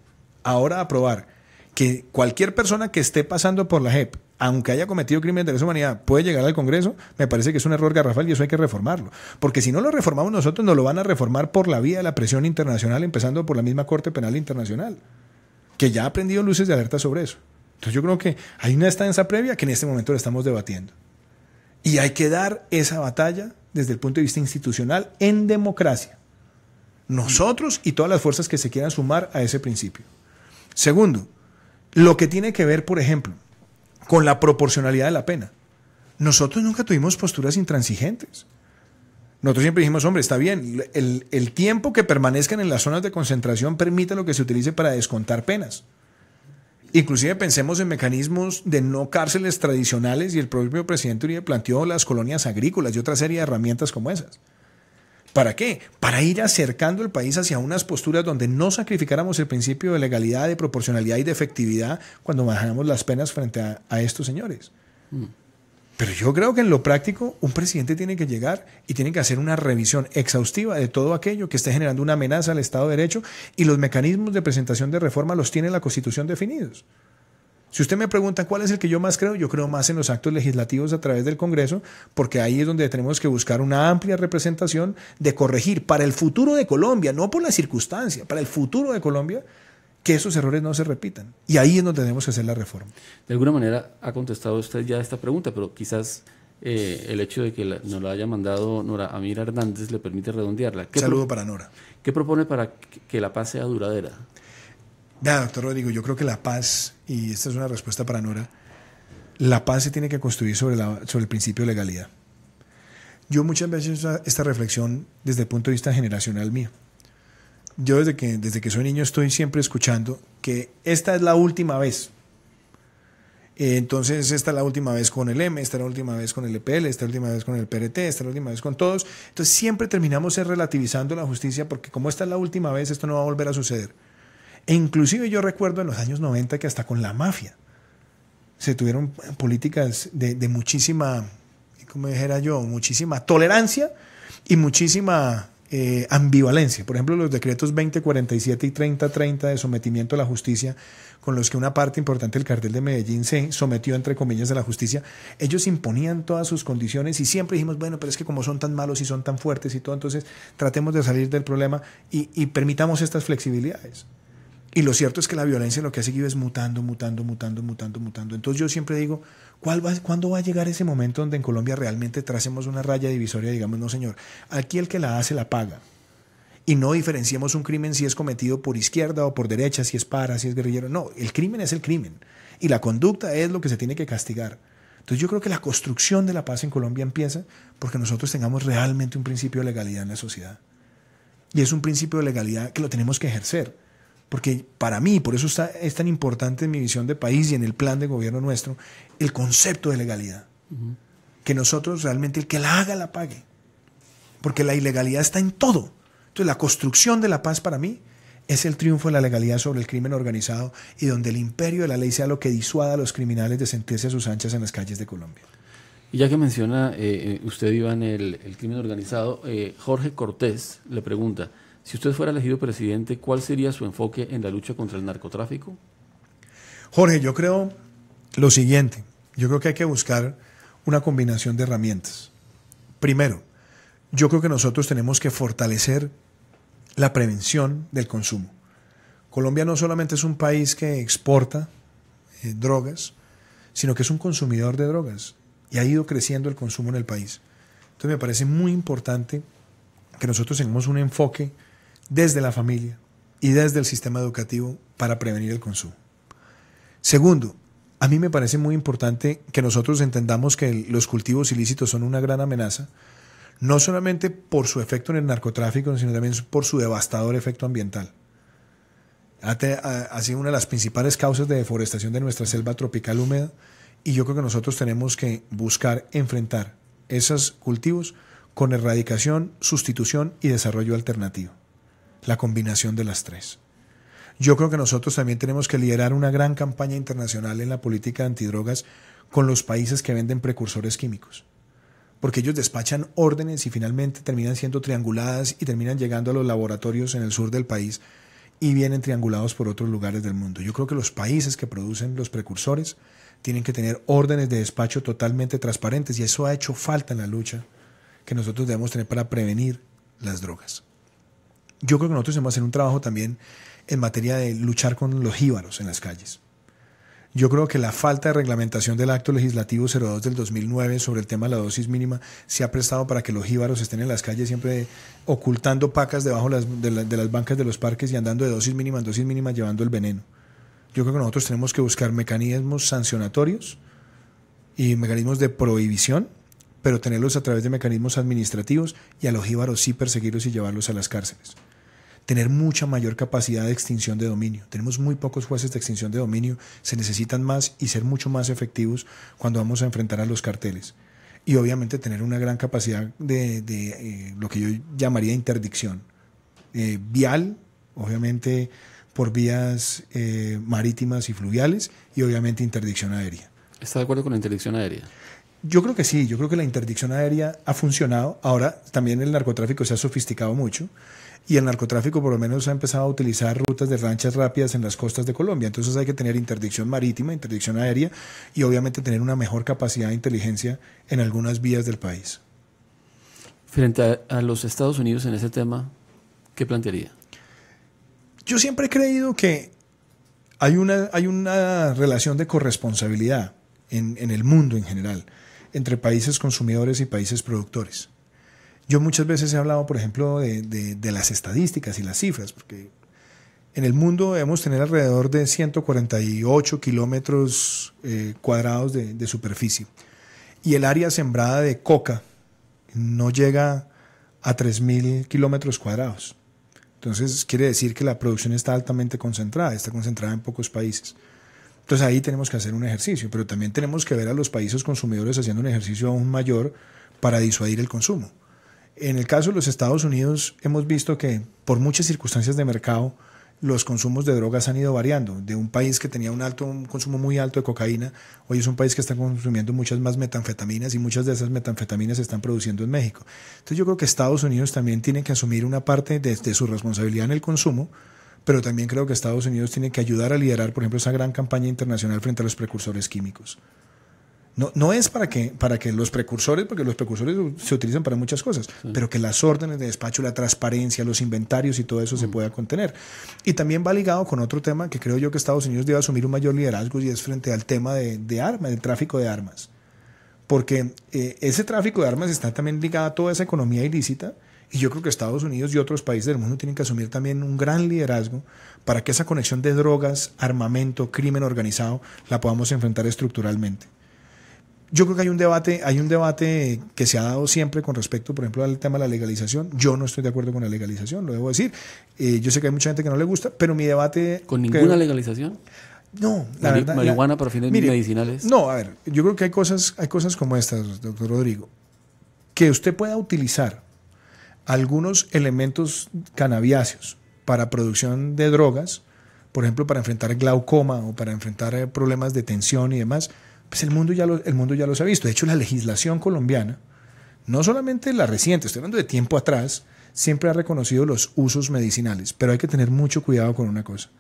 ahora aprobar que cualquier persona que esté pasando por la JEP, aunque haya cometido crímenes de lesa humanidad, puede llegar al Congreso, me parece que es un error garrafal y eso hay que reformarlo. Porque si no lo reformamos nosotros, nos lo van a reformar por la vía de la presión internacional, empezando por la misma Corte Penal Internacional, que ya ha prendido luces de alerta sobre eso. Entonces yo creo que hay una estancia previa que en este momento la estamos debatiendo. Y hay que dar esa batalla desde el punto de vista institucional en democracia. Nosotros y todas las fuerzas que se quieran sumar a ese principio. Segundo, lo que tiene que ver, por ejemplo, con la proporcionalidad de la pena. Nosotros nunca tuvimos posturas intransigentes. Nosotros siempre dijimos, hombre, está bien, el tiempo que permanezcan en las zonas de concentración permite lo que se utilice para descontar penas. Inclusive pensemos en mecanismos de no cárceles tradicionales y el propio presidente Uribe planteó las colonias agrícolas y otra serie de herramientas como esas. ¿Para qué? Para ir acercando el país hacia unas posturas donde no sacrificáramos el principio de legalidad, de proporcionalidad y de efectividad cuando bajamos las penas frente a estos señores. Pero yo creo que en lo práctico un presidente tiene que llegar y tiene que hacer una revisión exhaustiva de todo aquello que esté generando una amenaza al Estado de Derecho y los mecanismos de presentación de reforma los tiene la Constitución definidos. Si usted me pregunta cuál es el que yo más creo, yo creo más en los actos legislativos a través del Congreso, porque ahí es donde tenemos que buscar una amplia representación de corregir para el futuro de Colombia, no por la circunstancia, para el futuro de Colombia, que esos errores no se repitan. Y ahí es donde tenemos que hacer la reforma. De alguna manera ha contestado usted ya esta pregunta, pero quizás el hecho de que nos la haya mandado Nora Amira Hernández le permite redondearla. Un saludo para Nora. ¿Qué propone para que la paz sea duradera? Vea, doctor Rodrigo, yo creo que la paz, y esta es una respuesta para Nora, la paz se tiene que construir sobre el principio de legalidad. Yo muchas veces esta reflexión desde el punto de vista generacional mío. Yo desde que soy niño estoy siempre escuchando que esta es la última vez. Entonces esta es la última vez con el M, esta es la última vez con el EPL, esta es la última vez con el PRT, esta es la última vez con todos. Entonces siempre terminamos relativizando la justicia porque como esta es la última vez, esto no va a volver a suceder. E inclusive yo recuerdo en los años 90 que hasta con la mafia se tuvieron políticas de muchísima, como dijera yo, muchísima tolerancia y muchísima ambivalencia. Por ejemplo, los decretos 2047 y 3030 de sometimiento a la justicia, con los que una parte importante del cartel de Medellín se sometió, entre comillas, a la justicia, ellos imponían todas sus condiciones y siempre dijimos, bueno, pero es que como son tan malos y son tan fuertes y todo, entonces tratemos de salir del problema y permitamos estas flexibilidades. Y lo cierto es que la violencia lo que ha seguido es mutando. Entonces yo siempre digo, ¿cuándo va a llegar ese momento donde en Colombia realmente tracemos una raya divisoria y digamos, no señor, aquí el que la hace la paga? Y no diferenciemos un crimen si es cometido por izquierda o por derecha, si es para, si es guerrillero. No, el crimen es el crimen. Y la conducta es lo que se tiene que castigar. Entonces yo creo que la construcción de la paz en Colombia empieza porque nosotros tengamos realmente un principio de legalidad en la sociedad. Y es un principio de legalidad que lo tenemos que ejercer. Porque para mí, por eso es tan importante en mi visión de país y en el plan de gobierno nuestro, el concepto de legalidad. Que nosotros realmente el que la haga la pague. Porque la ilegalidad está en todo. Entonces la construcción de la paz para mí es el triunfo de la legalidad sobre el crimen organizado y donde el imperio de la ley sea lo que disuada a los criminales de sentirse a sus anchas en las calles de Colombia. Y ya que menciona usted, Iván, el crimen organizado, Jorge Cortés le pregunta, si usted fuera elegido presidente, ¿cuál sería su enfoque en la lucha contra el narcotráfico? Jorge, yo creo lo siguiente. Yo creo que hay que buscar una combinación de herramientas. Primero, yo creo que nosotros tenemos que fortalecer la prevención del consumo. Colombia no solamente es un país que exporta drogas, sino que es un consumidor de drogas y ha ido creciendo el consumo en el país. Entonces me parece muy importante que nosotros tengamos un enfoque desde la familia y desde el sistema educativo para prevenir el consumo. Segundo, a mí me parece muy importante que nosotros entendamos que los cultivos ilícitos son una gran amenaza, no solamente por su efecto en el narcotráfico, sino también por su devastador efecto ambiental. Ha sido una de las principales causas de deforestación de nuestra selva tropical húmeda, y yo creo que nosotros tenemos que buscar enfrentar esos cultivos con erradicación, sustitución y desarrollo alternativo. La combinación de las tres. Yo creo que nosotros también tenemos que liderar una gran campaña internacional en la política antidrogas con los países que venden precursores químicos. Porque ellos despachan órdenes y finalmente terminan siendo trianguladas y terminan llegando a los laboratorios en el sur del país y vienen triangulados por otros lugares del mundo. Yo creo que los países que producen los precursores tienen que tener órdenes de despacho totalmente transparentes, y eso ha hecho falta en la lucha que nosotros debemos tener para prevenir las drogas. Yo creo que nosotros debemos hacer un trabajo también en materia de luchar con los jíbaros en las calles. Yo creo que la falta de reglamentación del Acto Legislativo 02 del 2009 sobre el tema de la dosis mínima se ha prestado para que los jíbaros estén en las calles siempre ocultando pacas debajo de las bancas de los parques y andando de dosis mínima en dosis mínima llevando el veneno. Yo creo que nosotros tenemos que buscar mecanismos sancionatorios y mecanismos de prohibición, pero tenerlos a través de mecanismos administrativos, y a los jíbaros sí perseguirlos y llevarlos a las cárceles. Tener mucha mayor capacidad de extinción de dominio. Tenemos muy pocos jueces de extinción de dominio, se necesitan más, y ser mucho más efectivos cuando vamos a enfrentar a los carteles. Y obviamente tener una gran capacidad de lo que yo llamaría interdicción. Vial, obviamente por vías marítimas y fluviales, y obviamente interdicción aérea. ¿Está de acuerdo con la interdicción aérea? Yo creo que sí, yo creo que la interdicción aérea ha funcionado. Ahora también el narcotráfico se ha sofisticado mucho, y el narcotráfico por lo menos ha empezado a utilizar rutas de lanchas rápidas en las costas de Colombia. Entonces hay que tener interdicción marítima, interdicción aérea, y obviamente tener una mejor capacidad de inteligencia en algunas vías del país. Frente a los Estados Unidos en ese tema, ¿qué plantearía? Yo siempre he creído que hay una relación de corresponsabilidad en el mundo en general entre países consumidores y países productores. Yo muchas veces he hablado, por ejemplo, de las estadísticas y las cifras, porque en el mundo debemos tener alrededor de 148 kilómetros cuadrados de superficie, y el área sembrada de coca no llega a 3.000 kilómetros cuadrados. Entonces quiere decir que la producción está altamente concentrada, está concentrada en pocos países. Entonces ahí tenemos que hacer un ejercicio, pero también tenemos que ver a los países consumidores haciendo un ejercicio aún mayor para disuadir el consumo. En el caso de los Estados Unidos hemos visto que por muchas circunstancias de mercado los consumos de drogas han ido variando. De un país que tenía un consumo muy alto de cocaína, hoy es un país que está consumiendo muchas más metanfetaminas, y muchas de esas metanfetaminas se están produciendo en México. Entonces yo creo que Estados Unidos también tiene que asumir una parte de su responsabilidad en el consumo, pero también creo que Estados Unidos tiene que ayudar a liderar, por ejemplo, esa gran campaña internacional frente a los precursores químicos. No es para que los precursores, porque los precursores se utilizan para muchas cosas, sí, pero que las órdenes de despacho, la transparencia, los inventarios y todo eso se pueda contener. Y también va ligado con otro tema que creo yo que Estados Unidos debe asumir un mayor liderazgo, y es frente al tema de armas, del tráfico de armas. Porque ese tráfico de armas está también ligado a toda esa economía ilícita, y yo creo que Estados Unidos y otros países del mundo tienen que asumir también un gran liderazgo para que esa conexión de drogas, armamento, crimen organizado la podamos enfrentar estructuralmente. Yo creo que hay un debate que se ha dado siempre con respecto, por ejemplo, al tema de la legalización. Yo no estoy de acuerdo con la legalización, lo debo decir. Yo sé que hay mucha gente que no le gusta, pero mi debate... ¿Con ninguna legalización? No, la verdad... ¿Marihuana para fines medicinales? No, a ver, yo creo que hay cosas como estas, doctor Rodrigo, que usted pueda utilizar algunos elementos cannabiáceos para producción de drogas, por ejemplo, para enfrentar glaucoma o para enfrentar problemas de tensión y demás. Pues el mundo ya los ha visto. De hecho, la legislación colombiana, no solamente la reciente, estoy hablando de tiempo atrás, siempre ha reconocido los usos medicinales, pero hay que tener mucho cuidado con una cosa.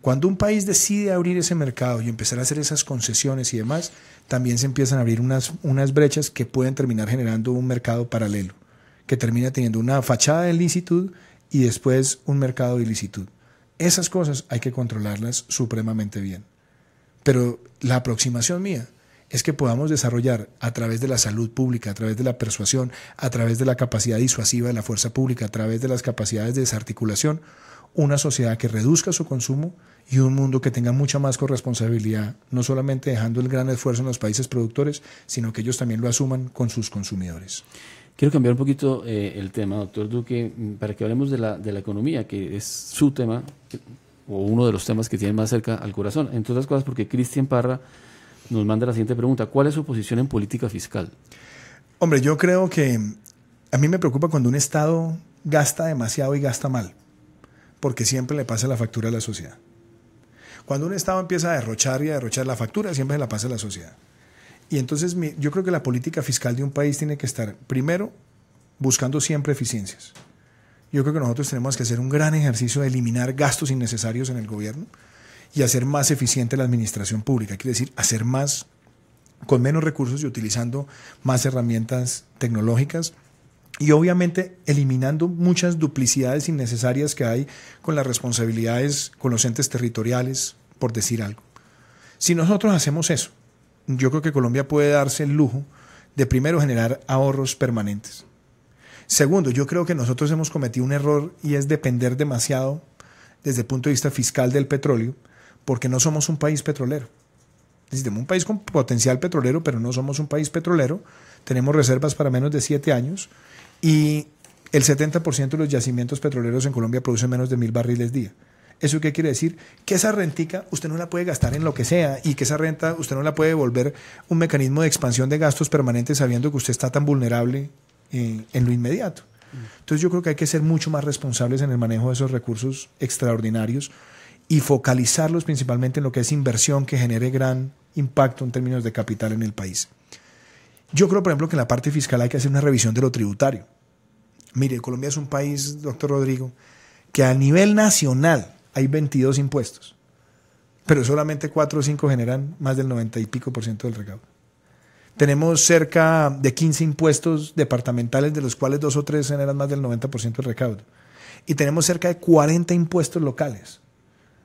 Cuando un país decide abrir ese mercado y empezar a hacer esas concesiones y demás, también se empiezan a abrir unas brechas que pueden terminar generando un mercado paralelo, que termina teniendo una fachada de licitud y después un mercado de ilicitud. Esas cosas hay que controlarlas supremamente bien. Pero la aproximación mía es que podamos desarrollar a través de la salud pública, a través de la persuasión, a través de la capacidad disuasiva de la fuerza pública, a través de las capacidades de desarticulación, una sociedad que reduzca su consumo y un mundo que tenga mucha más corresponsabilidad, no solamente dejando el gran esfuerzo en los países productores, sino que ellos también lo asuman con sus consumidores. Quiero cambiar un poquito el tema, doctor Duque, para que hablemos de la economía, que es su tema, o uno de los temas que tienen más cerca al corazón. Entre otras cosas porque Cristian Parra nos manda la siguiente pregunta: ¿cuál es su posición en política fiscal? Hombre, yo creo que a mí me preocupa cuando un Estado gasta demasiado y gasta mal, porque siempre le pasa la factura a la sociedad. Cuando un Estado empieza a derrochar y a derrochar la factura, siempre se la pasa a la sociedad. Y entonces yo creo que la política fiscal de un país tiene que estar, primero, buscando siempre eficiencias. Yo creo que nosotros tenemos que hacer un gran ejercicio de eliminar gastos innecesarios en el gobierno y hacer más eficiente la administración pública. Quiere decir, hacer más con menos recursos y utilizando más herramientas tecnológicas y obviamente eliminando muchas duplicidades innecesarias que hay con las responsabilidades con los entes territoriales, por decir algo. Si nosotros hacemos eso, yo creo que Colombia puede darse el lujo de primero generar ahorros permanentes. Segundo, yo creo que nosotros hemos cometido un error y es depender demasiado desde el punto de vista fiscal del petróleo, porque no somos un país petrolero. Tenemos un país con potencial petrolero, pero no somos un país petrolero. Tenemos reservas para menos de 7 años y el 70% de los yacimientos petroleros en Colombia producen menos de 1.000 barriles día. ¿Eso qué quiere decir? Que esa rentica usted no la puede gastar en lo que sea y que esa renta usted no la puede volver un mecanismo de expansión de gastos permanentes sabiendo que usted está tan vulnerable en lo inmediato. Entonces yo creo que hay que ser mucho más responsables en el manejo de esos recursos extraordinarios y focalizarlos principalmente en lo que es inversión que genere gran impacto en términos de capital en el país. Yo creo, por ejemplo, que en la parte fiscal hay que hacer una revisión de lo tributario. Mire, Colombia es un país, doctor Rodrigo, que a nivel nacional hay 22 impuestos, pero solamente 4 o 5 generan más del 90 y pico % del recaudo. Tenemos cerca de 15 impuestos departamentales, de los cuales 2 o 3 generan más del 90% del recaudo. Y tenemos cerca de 40 impuestos locales,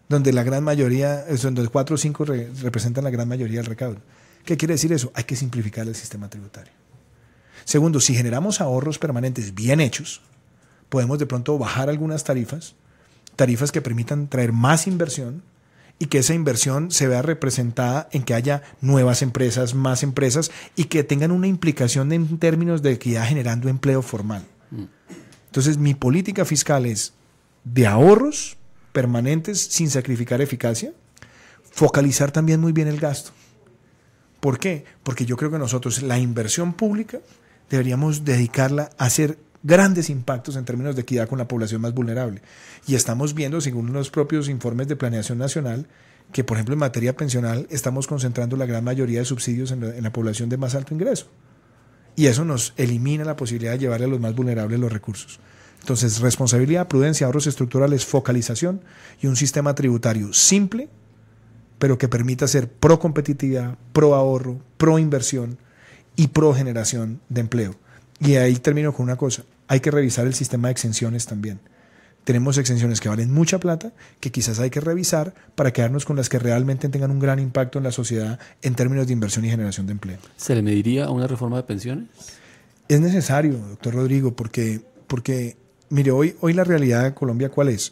donde la gran mayoría, donde 4 o 5 representan la gran mayoría del recaudo. ¿Qué quiere decir eso? Hay que simplificar el sistema tributario. Segundo, si generamos ahorros permanentes bien hechos, podemos de pronto bajar algunas tarifas que permitan traer más inversión y que esa inversión se vea representada en que haya nuevas empresas, más empresas y que tengan una implicación en términos de equidad generando empleo formal. Entonces, mi política fiscal es de ahorros permanentes sin sacrificar eficacia, focalizar también muy bien el gasto. ¿Por qué? Porque yo creo que nosotros la inversión pública deberíamos dedicarla a hacer grandes impactos en términos de equidad con la población más vulnerable. Y estamos viendo, según los propios informes de planeación nacional, que por ejemplo en materia pensional estamos concentrando la gran mayoría de subsidios en la población de más alto ingreso. Y eso nos elimina la posibilidad de llevarle a los más vulnerables los recursos. Entonces, responsabilidad, prudencia, ahorros estructurales, focalización y un sistema tributario simple, pero que permita ser pro competitividad, pro ahorro, pro inversión y pro generación de empleo. Y ahí termino con una cosa, hay que revisar el sistema de exenciones también. Tenemos exenciones que valen mucha plata, que quizás hay que revisar para quedarnos con las que realmente tengan un gran impacto en la sociedad en términos de inversión y generación de empleo. ¿Se le mediría a una reforma de pensiones? Es necesario, doctor Rodrigo, porque mire, hoy la realidad de Colombia, ¿cuál es?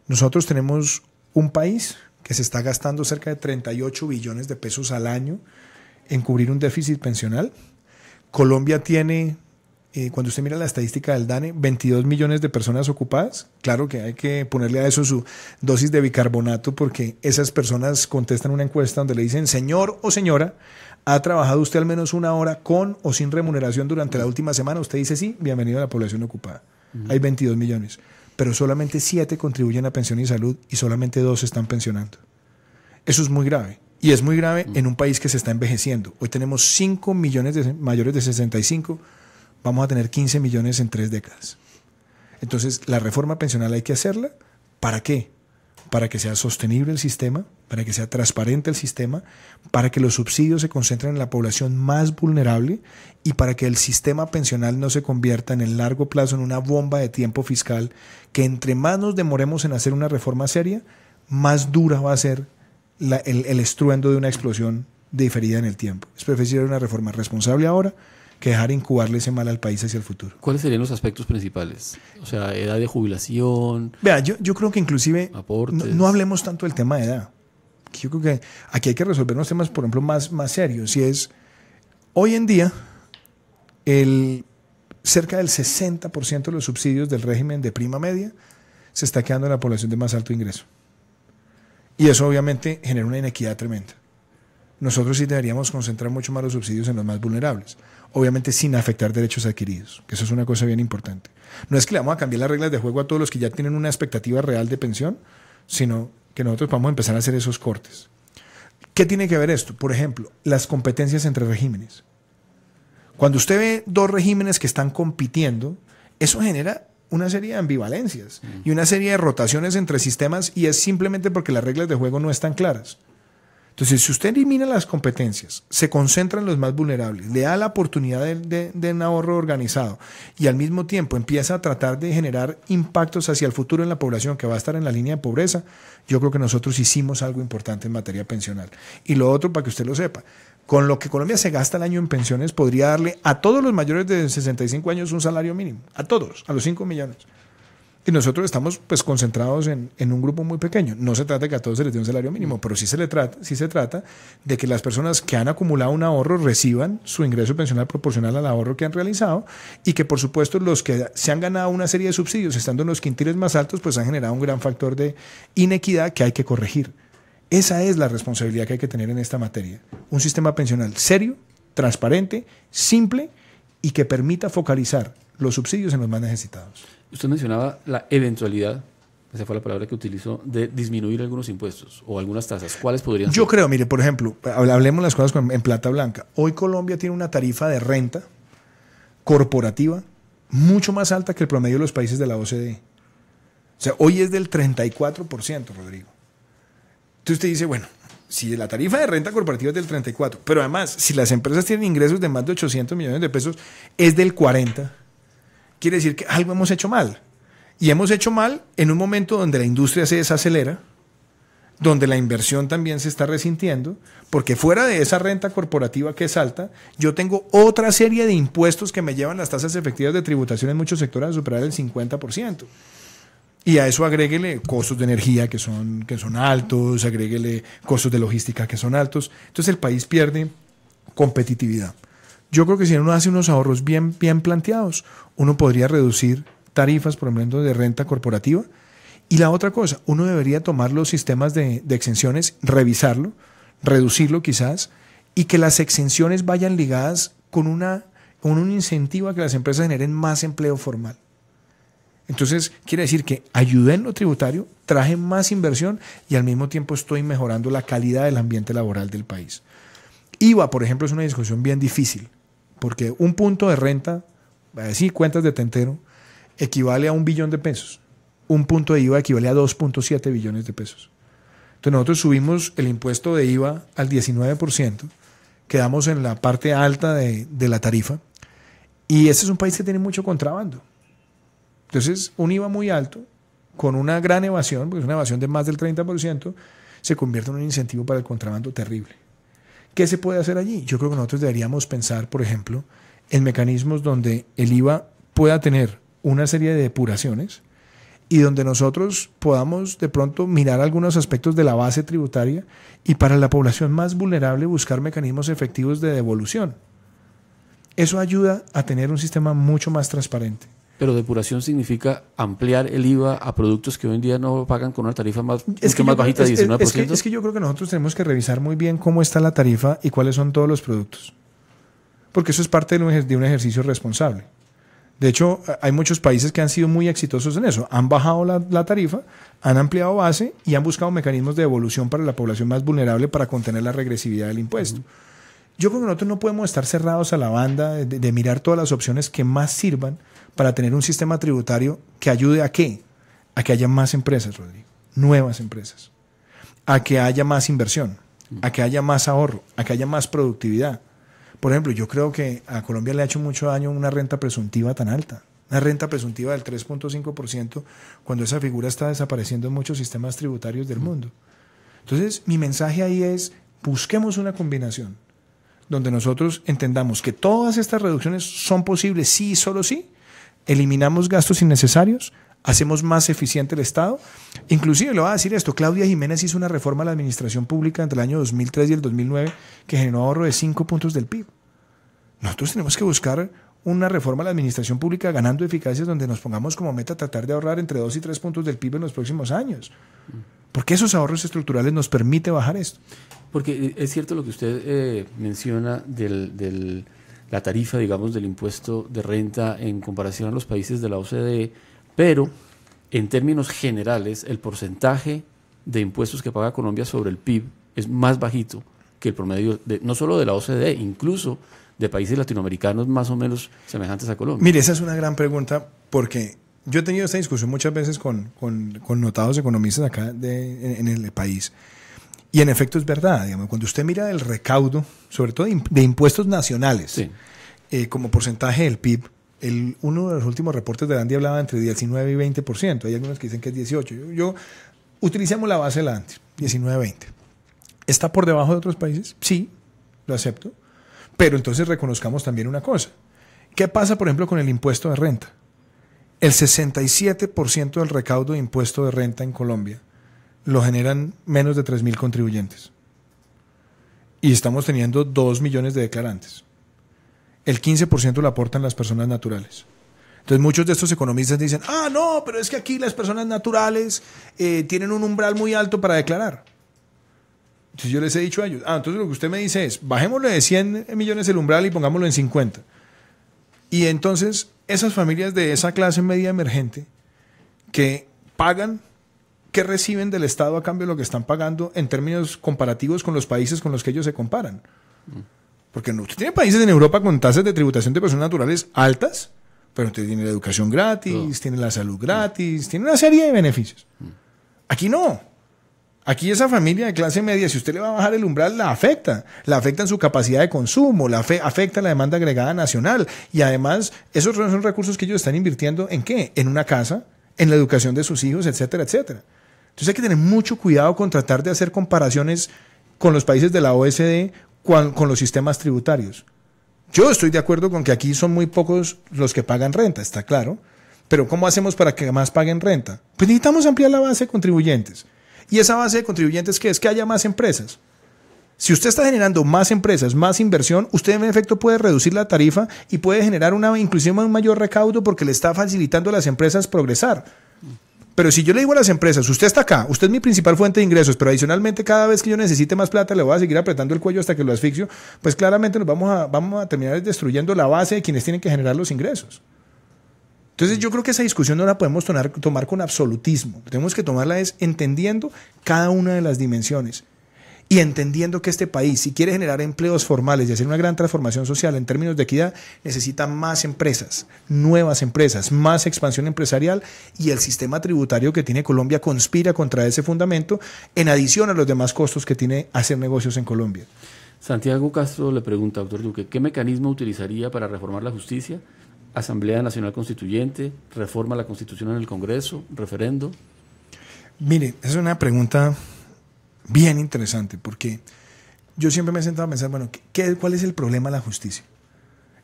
Nosotros tenemos un país que se está gastando cerca de 38 billones de pesos al año en cubrir un déficit pensional. Colombia tiene, cuando usted mira la estadística del DANE, 22 millones de personas ocupadas. Claro que hay que ponerle a eso su dosis de bicarbonato porque esas personas contestan una encuesta donde le dicen, señor o señora, ¿ha trabajado usted al menos 1 hora con o sin remuneración durante la última semana? Usted dice sí, bienvenido a la población ocupada. Hay 22 millones, pero solamente 7 contribuyen a pensión y salud y solamente 2 se están pensionando. Eso es muy grave. Y es muy grave en un país que se está envejeciendo. Hoy tenemos 5 millones de mayores de 65, vamos a tener 15 millones en 3 décadas. Entonces, la reforma pensional hay que hacerla. ¿Para qué? Para que sea sostenible el sistema, para que sea transparente el sistema, para que los subsidios se concentren en la población más vulnerable y para que el sistema pensional no se convierta en el largo plazo en una bomba de tiempo fiscal que entre más nos demoremos en hacer una reforma seria, más dura va a ser el estruendo de una explosión diferida en el tiempo. Es preferible una reforma responsable ahora que dejar incubarle ese mal al país hacia el futuro. ¿Cuáles serían los aspectos principales? O sea, edad de jubilación. Vea, yo creo que inclusive no hablemos tanto del tema de edad. Yo creo que aquí hay que resolver unos temas, por ejemplo, más serios. Y es, hoy en día, cerca del 60% de los subsidios del régimen de prima media se está quedando en la población de más alto ingreso. Y eso obviamente genera una inequidad tremenda. Nosotros sí deberíamos concentrar mucho más los subsidios en los más vulnerables, obviamente sin afectar derechos adquiridos, que eso es una cosa bien importante. No es que le vamos a cambiar las reglas de juego a todos los que ya tienen una expectativa real de pensión, sino que nosotros vamos a empezar a hacer esos cortes. ¿Qué tiene que ver esto? Por ejemplo, las competencias entre regímenes. Cuando usted ve dos regímenes que están compitiendo, eso genera una serie de ambivalencias y una serie de rotaciones entre sistemas, y es simplemente porque las reglas de juego no están claras. Entonces, si usted elimina las competencias, se concentra en los más vulnerables, le da la oportunidad de un ahorro organizado y al mismo tiempo empieza a tratar de generar impactos hacia el futuro en la población que va a estar en la línea de pobreza, yo creo que nosotros hicimos algo importante en materia pensional. Y lo otro, para que usted lo sepa, con lo que Colombia se gasta al año en pensiones, podría darle a todos los mayores de 65 años un salario mínimo, a todos, a los 5 millones. Y nosotros estamos pues concentrados en un grupo muy pequeño. No se trata de que a todos se les dé un salario mínimo, pero sí se trata de que las personas que han acumulado un ahorro reciban su ingreso pensional proporcional al ahorro que han realizado, y que por supuesto los que se han ganado una serie de subsidios estando en los quintiles más altos pues han generado un gran factor de inequidad que hay que corregir. Esa es la responsabilidad que hay que tener en esta materia. Un sistema pensional serio, transparente, simple y que permita focalizar los subsidios en los más necesitados. Usted mencionaba la eventualidad, esa fue la palabra que utilizó, de disminuir algunos impuestos o algunas tasas. ¿Cuáles podrían ser? Yo creo, mire, por ejemplo, hablemos las cosas en plata blanca. Hoy Colombia tiene una tarifa de renta corporativa mucho más alta que el promedio de los países de la OCDE. O sea, hoy es del 34%, Rodrigo. Entonces usted dice, bueno, si la tarifa de renta corporativa es del 34%, pero además, si las empresas tienen ingresos de más de 800 millones de pesos, es del 40%. Quiere decir que algo hemos hecho mal. Y hemos hecho mal en un momento donde la industria se desacelera, donde la inversión también se está resintiendo, porque fuera de esa renta corporativa que es alta, yo tengo otra serie de impuestos que me llevan las tasas efectivas de tributación en muchos sectores a superar el 50%. Y a eso agréguele costos de energía que son altos, agréguele costos de logística que son altos. Entonces el país pierde competitividad. Yo creo que si uno hace unos ahorros bien planteados, uno podría reducir tarifas, por ejemplo, de renta corporativa. Y la otra cosa, uno debería tomar los sistemas de exenciones, revisarlo, reducirlo quizás, y que las exenciones vayan ligadas con un incentivo a que las empresas generen más empleo formal. Entonces, quiere decir que ayudé en lo tributario, traje más inversión y al mismo tiempo estoy mejorando la calidad del ambiente laboral del país. IVA, por ejemplo, es una discusión bien difícil, porque un punto de renta, así cuentas de tentero, equivale a 1 billón de pesos. Un punto de IVA equivale a 2.7 billones de pesos. Entonces nosotros subimos el impuesto de IVA al 19%, quedamos en la parte alta de la tarifa, y este es un país que tiene mucho contrabando. Entonces, un IVA muy alto, con una gran evasión, porque es una evasión de más del 30%, se convierte en un incentivo para el contrabando terrible. ¿Qué se puede hacer allí? Yo creo que nosotros deberíamos pensar, por ejemplo, en mecanismos donde el IVA pueda tener una serie de depuraciones y donde nosotros podamos de pronto mirar algunos aspectos de la base tributaria y para la población más vulnerable buscar mecanismos efectivos de devolución. Eso ayuda a tener un sistema mucho más transparente. Pero depuración significa ampliar el IVA a productos que hoy en día no pagan con una tarifa mucho más bajita de 19%. Es que yo creo que nosotros tenemos que revisar muy bien cómo está la tarifa y cuáles son todos los productos. Porque eso es parte de un ejercicio responsable. De hecho, hay muchos países que han sido muy exitosos en eso. Han bajado la tarifa, han ampliado base y han buscado mecanismos de devolución para la población más vulnerable para contener la regresividad del impuesto. Yo creo que nosotros no podemos estar cerrados a la banda de mirar todas las opciones que más sirvan para tener un sistema tributario que ayude ¿a qué? A que haya más empresas, Rodrigo, nuevas empresas, a que haya más inversión, a que haya más ahorro, a que haya más productividad. Por ejemplo, yo creo que a Colombia le ha hecho mucho daño una renta presuntiva tan alta, una renta presuntiva del 3.5%, cuando esa figura está desapareciendo en muchos sistemas tributarios del mundo. Entonces, mi mensaje ahí es, busquemos una combinación donde nosotros entendamos que todas estas reducciones son posibles sí y solo sí, eliminamos gastos innecesarios, hacemos más eficiente el Estado. Inclusive le voy a decir esto, Claudia Jiménez hizo una reforma a la administración pública entre el año 2003 y el 2009 que generó ahorro de 5 puntos del PIB. Nosotros tenemos que buscar una reforma a la administración pública ganando eficacia donde nos pongamos como meta tratar de ahorrar entre 2 y 3 puntos del PIB en los próximos años. Porque esos ahorros estructurales nos permite bajar esto. Porque es cierto lo que usted menciona la tarifa, digamos, del impuesto de renta en comparación a los países de la OCDE, pero en términos generales el porcentaje de impuestos que paga Colombia sobre el PIB es más bajito que el promedio, no solo de la OCDE, incluso de países latinoamericanos más o menos semejantes a Colombia. Mire, esa es una gran pregunta porque yo he tenido esta discusión muchas veces con notados economistas acá en el país. Y en efecto es verdad, digamos, cuando usted mira el recaudo, sobre todo de impuestos nacionales, sí, como porcentaje del PIB, uno de los últimos reportes de Andy hablaba entre 19 y 20%. Hay algunos que dicen que es 18%. Utilicemos la base de la Andy, 19-20%. ¿Está por debajo de otros países? Sí, lo acepto. Pero entonces reconozcamos también una cosa. ¿Qué pasa, por ejemplo, con el impuesto de renta? El 67% del recaudo de impuesto de renta en Colombia lo generan menos de 3.000 contribuyentes. Y estamos teniendo 2 millones de declarantes. El 15% lo aportan las personas naturales. Entonces muchos de estos economistas dicen, no, pero es que aquí las personas naturales tienen un umbral muy alto para declarar. Entonces yo les he dicho a ellos, entonces lo que usted me dice es, bajémosle de 100 millones el umbral y pongámoslo en 50. Y entonces esas familias de esa clase media emergente que pagan, ¿qué reciben del Estado a cambio de lo que están pagando en términos comparativos con los países con los que ellos se comparan? Porque usted tiene países en Europa con tasas de tributación de personas naturales altas, pero usted tiene la educación gratis, tiene la salud gratis, tiene una serie de beneficios. Aquí no. Aquí esa familia de clase media, si usted le va a bajar el umbral, la afecta en su capacidad de consumo, afecta la demanda agregada nacional. Y además, esos son recursos que ellos están invirtiendo ¿en qué? En una casa, en la educación de sus hijos, etcétera, etcétera. Entonces hay que tener mucho cuidado con tratar de hacer comparaciones con los países de la OECD, con los sistemas tributarios. Yo estoy de acuerdo con que aquí son muy pocos los que pagan renta, está claro. Pero ¿cómo hacemos para que más paguen renta? Pues necesitamos ampliar la base de contribuyentes. ¿Y esa base de contribuyentes qué es? Que haya más empresas. Si usted está generando más empresas, más inversión, usted en efecto puede reducir la tarifa y puede generar inclusive un mayor recaudo porque le está facilitando a las empresas progresar. Pero si yo le digo a las empresas, usted está acá, usted es mi principal fuente de ingresos, pero adicionalmente cada vez que yo necesite más plata le voy a seguir apretando el cuello hasta que lo asfixio, pues claramente nos vamos a terminar destruyendo la base de quienes tienen que generar los ingresos. Entonces yo creo que esa discusión no la podemos tomar con absolutismo. Tenemos que tomarla entendiendo cada una de las dimensiones y entendiendo que este país, si quiere generar empleos formales y hacer una gran transformación social en términos de equidad, necesita más empresas, nuevas empresas, más expansión empresarial, y el sistema tributario que tiene Colombia conspira contra ese fundamento en adición a los demás costos que tiene hacer negocios en Colombia. Santiago Castro le pregunta, doctor Duque, ¿qué mecanismo utilizaría para reformar la justicia? Asamblea Nacional Constituyente, reforma a la Constitución en el Congreso, referendo. Mire, es una pregunta bien interesante porque yo siempre me he sentado a pensar, bueno, ¿cuál es el problema de la justicia?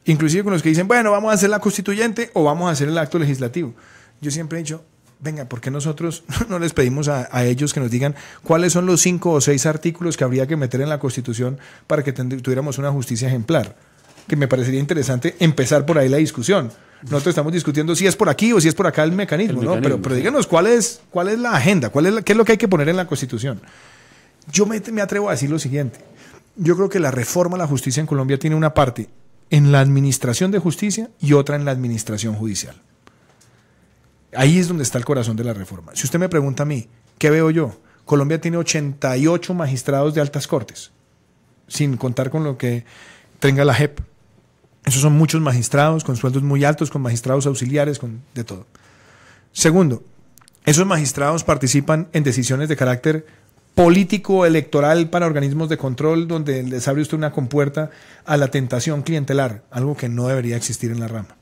Inclusive con los que dicen, bueno, vamos a hacer la constituyente o vamos a hacer el acto legislativo. Yo siempre he dicho, venga, ¿por qué nosotros no les pedimos a ellos que nos digan cuáles son los 5 o 6 artículos que habría que meter en la Constitución para que tuviéramos una justicia ejemplar? Que me parecería interesante empezar por ahí la discusión. Nosotros estamos discutiendo si es por aquí o si es por acá el mecanismo, ¿no? Pero díganos cuál es la agenda, qué es lo que hay que poner en la Constitución. Yo me atrevo a decir lo siguiente. Yo creo que la reforma a la justicia en Colombia tiene una parte en la administración de justicia y otra en la administración judicial. Ahí es donde está el corazón de la reforma. Si usted me pregunta a mí, ¿qué veo yo? Colombia tiene 88 magistrados de altas cortes, sin contar con lo que tenga la JEP. Esos son muchos magistrados con sueldos muy altos, con magistrados auxiliares, con de todo. Segundo, esos magistrados participan en decisiones de carácter político electoral para organismos de control donde les abre usted una compuerta a la tentación clientelar, algo que no debería existir en la rama.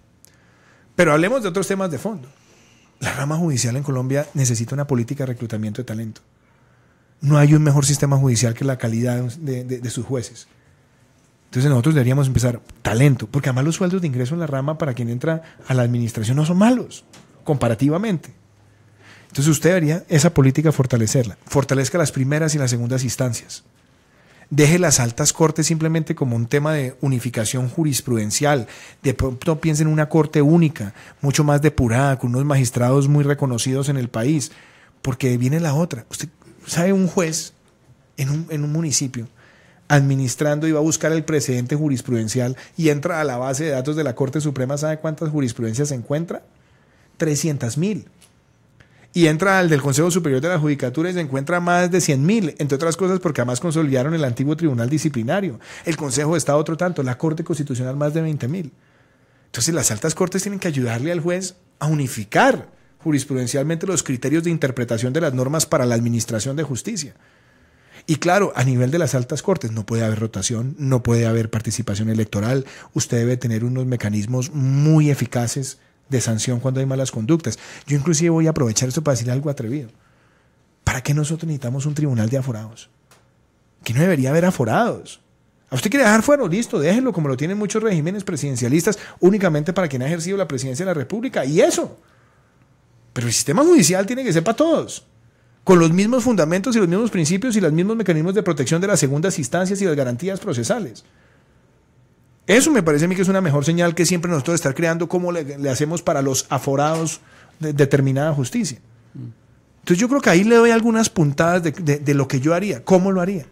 Pero hablemos de otros temas de fondo. La rama judicial en Colombia necesita una política de reclutamiento de talento. No hay un mejor sistema judicial que la calidad de sus jueces. Entonces nosotros deberíamos empezar talento, porque además los sueldos de ingreso en la rama para quien entra a la administración no son malos, comparativamente. Entonces usted debería esa política fortalecerla. Fortalezca las primeras y las segundas instancias. Deje las altas cortes simplemente como un tema de unificación jurisprudencial. De pronto piense en una corte única, mucho más depurada, con unos magistrados muy reconocidos en el país, porque viene la otra. ¿Sabe? Un juez en un municipio administrando y va a buscar el precedente jurisprudencial y entra a la base de datos de la Corte Suprema, ¿sabe cuántas jurisprudencias se encuentra? 300.000. Y entra al del Consejo Superior de la Judicatura y se encuentra más de 100.000, entre otras cosas porque además consolidaron el antiguo Tribunal Disciplinario. El Consejo de Estado otro tanto, la Corte Constitucional más de 20.000. Entonces las altas cortes tienen que ayudarle al juez a unificar jurisprudencialmente los criterios de interpretación de las normas para la administración de justicia. Y claro, a nivel de las altas cortes no puede haber rotación, no puede haber participación electoral. Usted debe tener unos mecanismos muy eficaces de sanción cuando hay malas conductas. Yo inclusive voy a aprovechar esto para decir algo atrevido. ¿Para qué nosotros necesitamos un tribunal de aforados? Que no debería haber aforados. ¿A usted quiere dejar fuera? Listo, déjelo como lo tienen muchos regímenes presidencialistas, únicamente para quien ha ejercido la presidencia de la República. Y eso. Pero el sistema judicial tiene que ser para todos, con los mismos fundamentos y los mismos principios y los mismos mecanismos de protección de las segundas instancias y las garantías procesales. Eso me parece a mí que es una mejor señal que siempre nosotros estar creando cómo le hacemos para los aforados de determinada justicia. Entonces yo creo que ahí le doy algunas puntadas de lo que yo haría, cómo lo haría.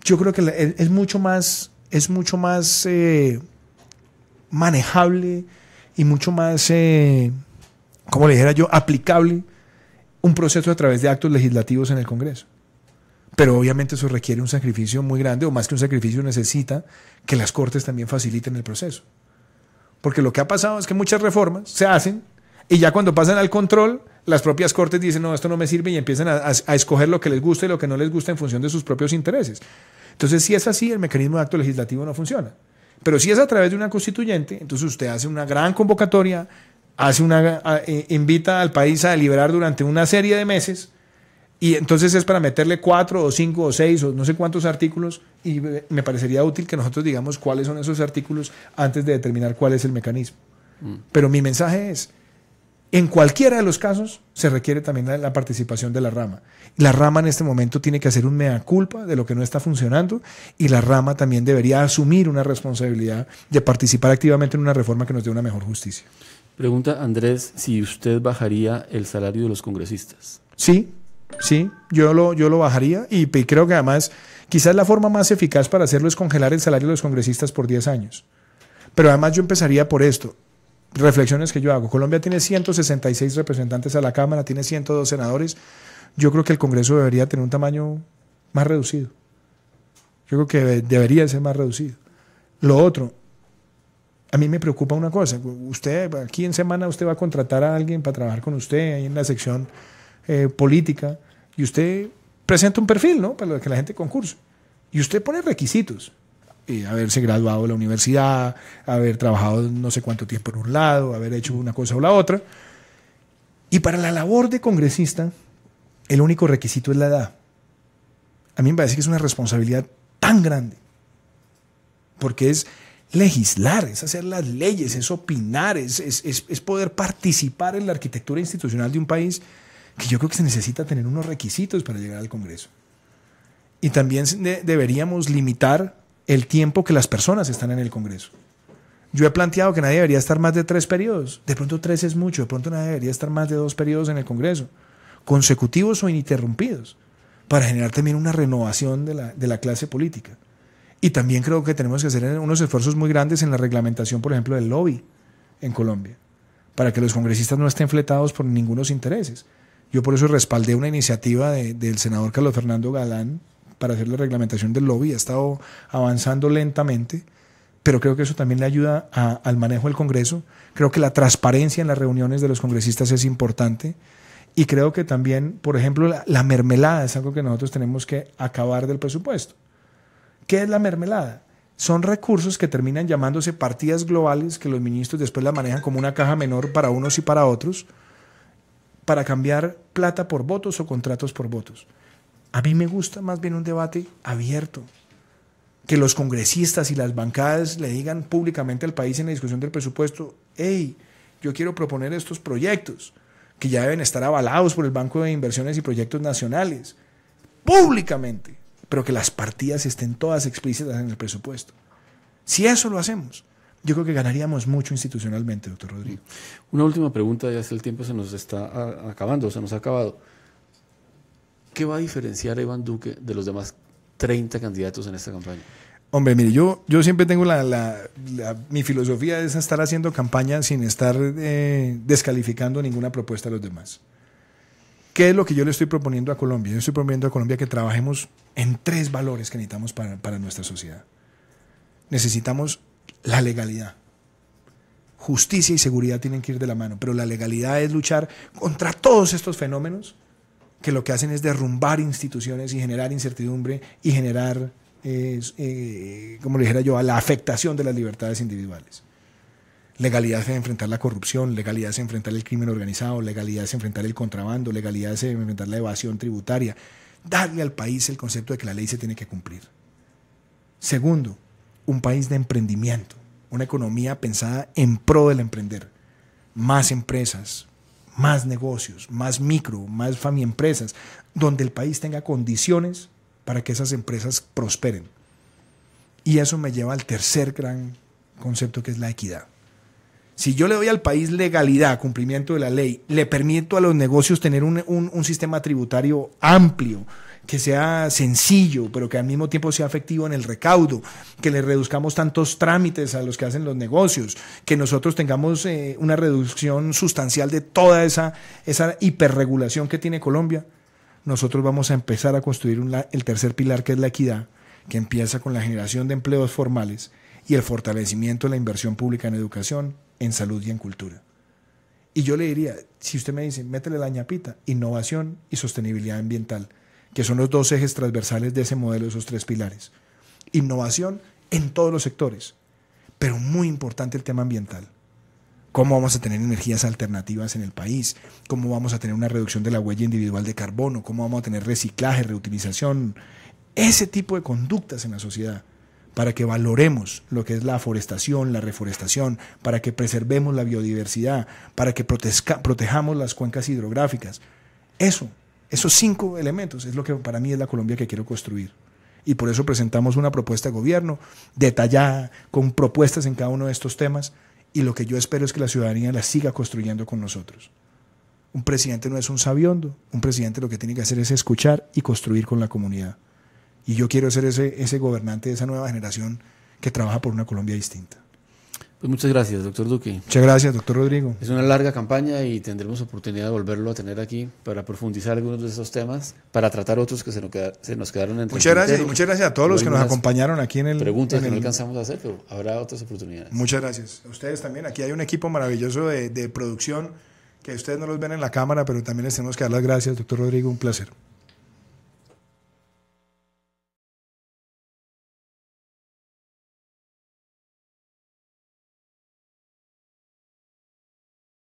Yo creo que es mucho más manejable y mucho más, como le dijera yo, aplicable un proceso a través de actos legislativos en el Congreso. Pero obviamente eso requiere un sacrificio muy grande, o más que un sacrificio necesita que las Cortes también faciliten el proceso. Porque lo que ha pasado es que muchas reformas se hacen y ya cuando pasan al control, las propias Cortes dicen, no, esto no me sirve, y empiezan a escoger lo que les gusta y lo que no les gusta en función de sus propios intereses. Entonces, si es así, el mecanismo de acto legislativo no funciona. Pero si es a través de una constituyente, entonces usted hace una gran convocatoria, invita al país a deliberar durante una serie de meses, y entonces es para meterle 4 o 5 o 6 o no sé cuántos artículos, y me parecería útil que nosotros digamos cuáles son esos artículos antes de determinar cuál es el mecanismo. Pero mi mensaje es, en cualquiera de los casos se requiere también la participación de la rama. La rama en este momento tiene que hacer un mea culpa de lo que no está funcionando, y la rama también debería asumir una responsabilidad de participar activamente en una reforma que nos dé una mejor justicia. Pregunta Andrés si usted bajaría el salario de los congresistas. Sí, yo lo bajaría, y creo que además quizás la forma más eficaz para hacerlo es congelar el salario de los congresistas por 10 años. Pero además yo empezaría por esto. Reflexiones que yo hago. Colombia tiene 166 representantes a la Cámara, tiene 102 senadores. Yo creo que el Congreso debería tener un tamaño más reducido. Yo creo que debería ser más reducido. Lo otro, a mí me preocupa una cosa. Usted, aquí en semana, usted va a contratar a alguien para trabajar con usted ahí en la sección política, y usted presenta un perfil, ¿no?, para que la gente concurse. Y usted pone requisitos. Haberse graduado de la universidad, haber trabajado no sé cuánto tiempo en un lado, haber hecho una cosa o la otra. Y para la labor de congresista, el único requisito es la edad. A mí me parece que es una responsabilidad tan grande, porque es legislar, es hacer las leyes, es opinar, es poder participar en la arquitectura institucional de un país, que yo creo que se necesita tener unos requisitos para llegar al Congreso. Y también deberíamos limitar el tiempo que las personas están en el Congreso. Yo he planteado que nadie debería estar más de 3 periodos. De pronto 3 es mucho, de pronto nadie debería estar más de 2 periodos en el Congreso, consecutivos o ininterrumpidos, para generar también una renovación de la clase política. Y también creo que tenemos que hacer unos esfuerzos muy grandes en la reglamentación, por ejemplo, del lobby en Colombia, para que los congresistas no estén fletados por ningunos intereses. Yo por eso respaldé una iniciativa del senador Carlos Fernando Galán para hacer la reglamentación del lobby. Ha estado avanzando lentamente, pero creo que eso también le ayuda al manejo del Congreso. Creo que la transparencia en las reuniones de los congresistas es importante, y creo que también, por ejemplo, la mermelada es algo que nosotros tenemos que acabar del presupuesto. ¿Qué es la mermelada? Son recursos que terminan llamándose partidas globales, que los ministros después la manejan como una caja menor para unos y para otros, para cambiar plata por votos o contratos por votos. A mí me gusta más bien un debate abierto, que los congresistas y las bancadas le digan públicamente al país en la discusión del presupuesto: hey, yo quiero proponer estos proyectos que ya deben estar avalados por el Banco de Inversiones y Proyectos Nacionales, públicamente, pero que las partidas estén todas explícitas en el presupuesto. Si eso lo hacemos, yo creo que ganaríamos mucho institucionalmente, doctor Rodrigo. Una última pregunta, ya el tiempo se nos está acabando, se nos ha acabado. ¿qué va a diferenciar a Iván Duque de los demás 30 candidatos en esta campaña? Hombre, mire, yo siempre tengo mi filosofía es estar haciendo campaña sin estar descalificando ninguna propuesta de los demás. ¿Qué es lo que yo le estoy proponiendo a Colombia? Yo estoy proponiendo a Colombia que trabajemos en 3 valores que necesitamos para nuestra sociedad. Necesitamos la legalidad. Justicia y seguridad tienen que ir de la mano, pero la legalidad es luchar contra todos estos fenómenos que lo que hacen es derrumbar instituciones y generar incertidumbre y generar, como le dijera yo, a la afectación de las libertades individuales. Legalidad es enfrentar la corrupción, legalidad es enfrentar el crimen organizado, legalidad es enfrentar el contrabando, legalidad es enfrentar la evasión tributaria. Darle al país el concepto de que la ley se tiene que cumplir. Segundo, un país de emprendimiento, una economía pensada en pro del emprender. Más empresas, más negocios, más micro, más familiempresas, donde el país tenga condiciones para que esas empresas prosperen. Y eso me lleva al tercer gran concepto, que es la equidad. Si yo le doy al país legalidad, cumplimiento de la ley, le permito a los negocios tener un sistema tributario amplio, que sea sencillo, pero que al mismo tiempo sea efectivo en el recaudo, que le reduzcamos tantos trámites a los que hacen los negocios, que nosotros tengamos una reducción sustancial de toda esa hiperregulación que tiene Colombia, nosotros vamos a empezar a construir el tercer pilar, que es la equidad, que empieza con la generación de empleos formales y el fortalecimiento de la inversión pública en educación, en salud y en cultura. Y yo le diría, si usted me dice, métele la ñapita, innovación y sostenibilidad ambiental, que son los 2 ejes transversales de ese modelo, esos 3 pilares. Innovación en todos los sectores, pero muy importante el tema ambiental. ¿Cómo vamos a tener energías alternativas en el país? ¿Cómo vamos a tener una reducción de la huella individual de carbono? ¿Cómo vamos a tener reciclaje, reutilización? Ese tipo de conductas en la sociedad, para que valoremos lo que es la forestación, la reforestación, para que preservemos la biodiversidad, para que protejamos las cuencas hidrográficas. Esos 5 elementos es lo que para mí es la Colombia que quiero construir. Y por eso presentamos una propuesta de gobierno detallada, con propuestas en cada uno de estos temas, y lo que yo espero es que la ciudadanía la siga construyendo con nosotros. Un presidente no es un sabiondo, un presidente lo que tiene que hacer es escuchar y construir con la comunidad. Y yo quiero ser ese gobernante de esa nueva generación que trabaja por una Colombia distinta. Pues muchas gracias, doctor Duque. Muchas gracias, doctor Rodrigo. Es una larga campaña y tendremos oportunidad de volverlo a tener aquí para profundizar algunos de esos temas, para tratar otros que se nos quedaron entre Muchas gracias, y muchas gracias a todos los que nos acompañaron aquí en el... Preguntas que no alcanzamos a hacer, pero habrá otras oportunidades. Muchas gracias. A ustedes también. Aquí hay un equipo maravilloso de producción que ustedes no los ven en la cámara, pero también les tenemos que dar las gracias, doctor Rodrigo. Un placer.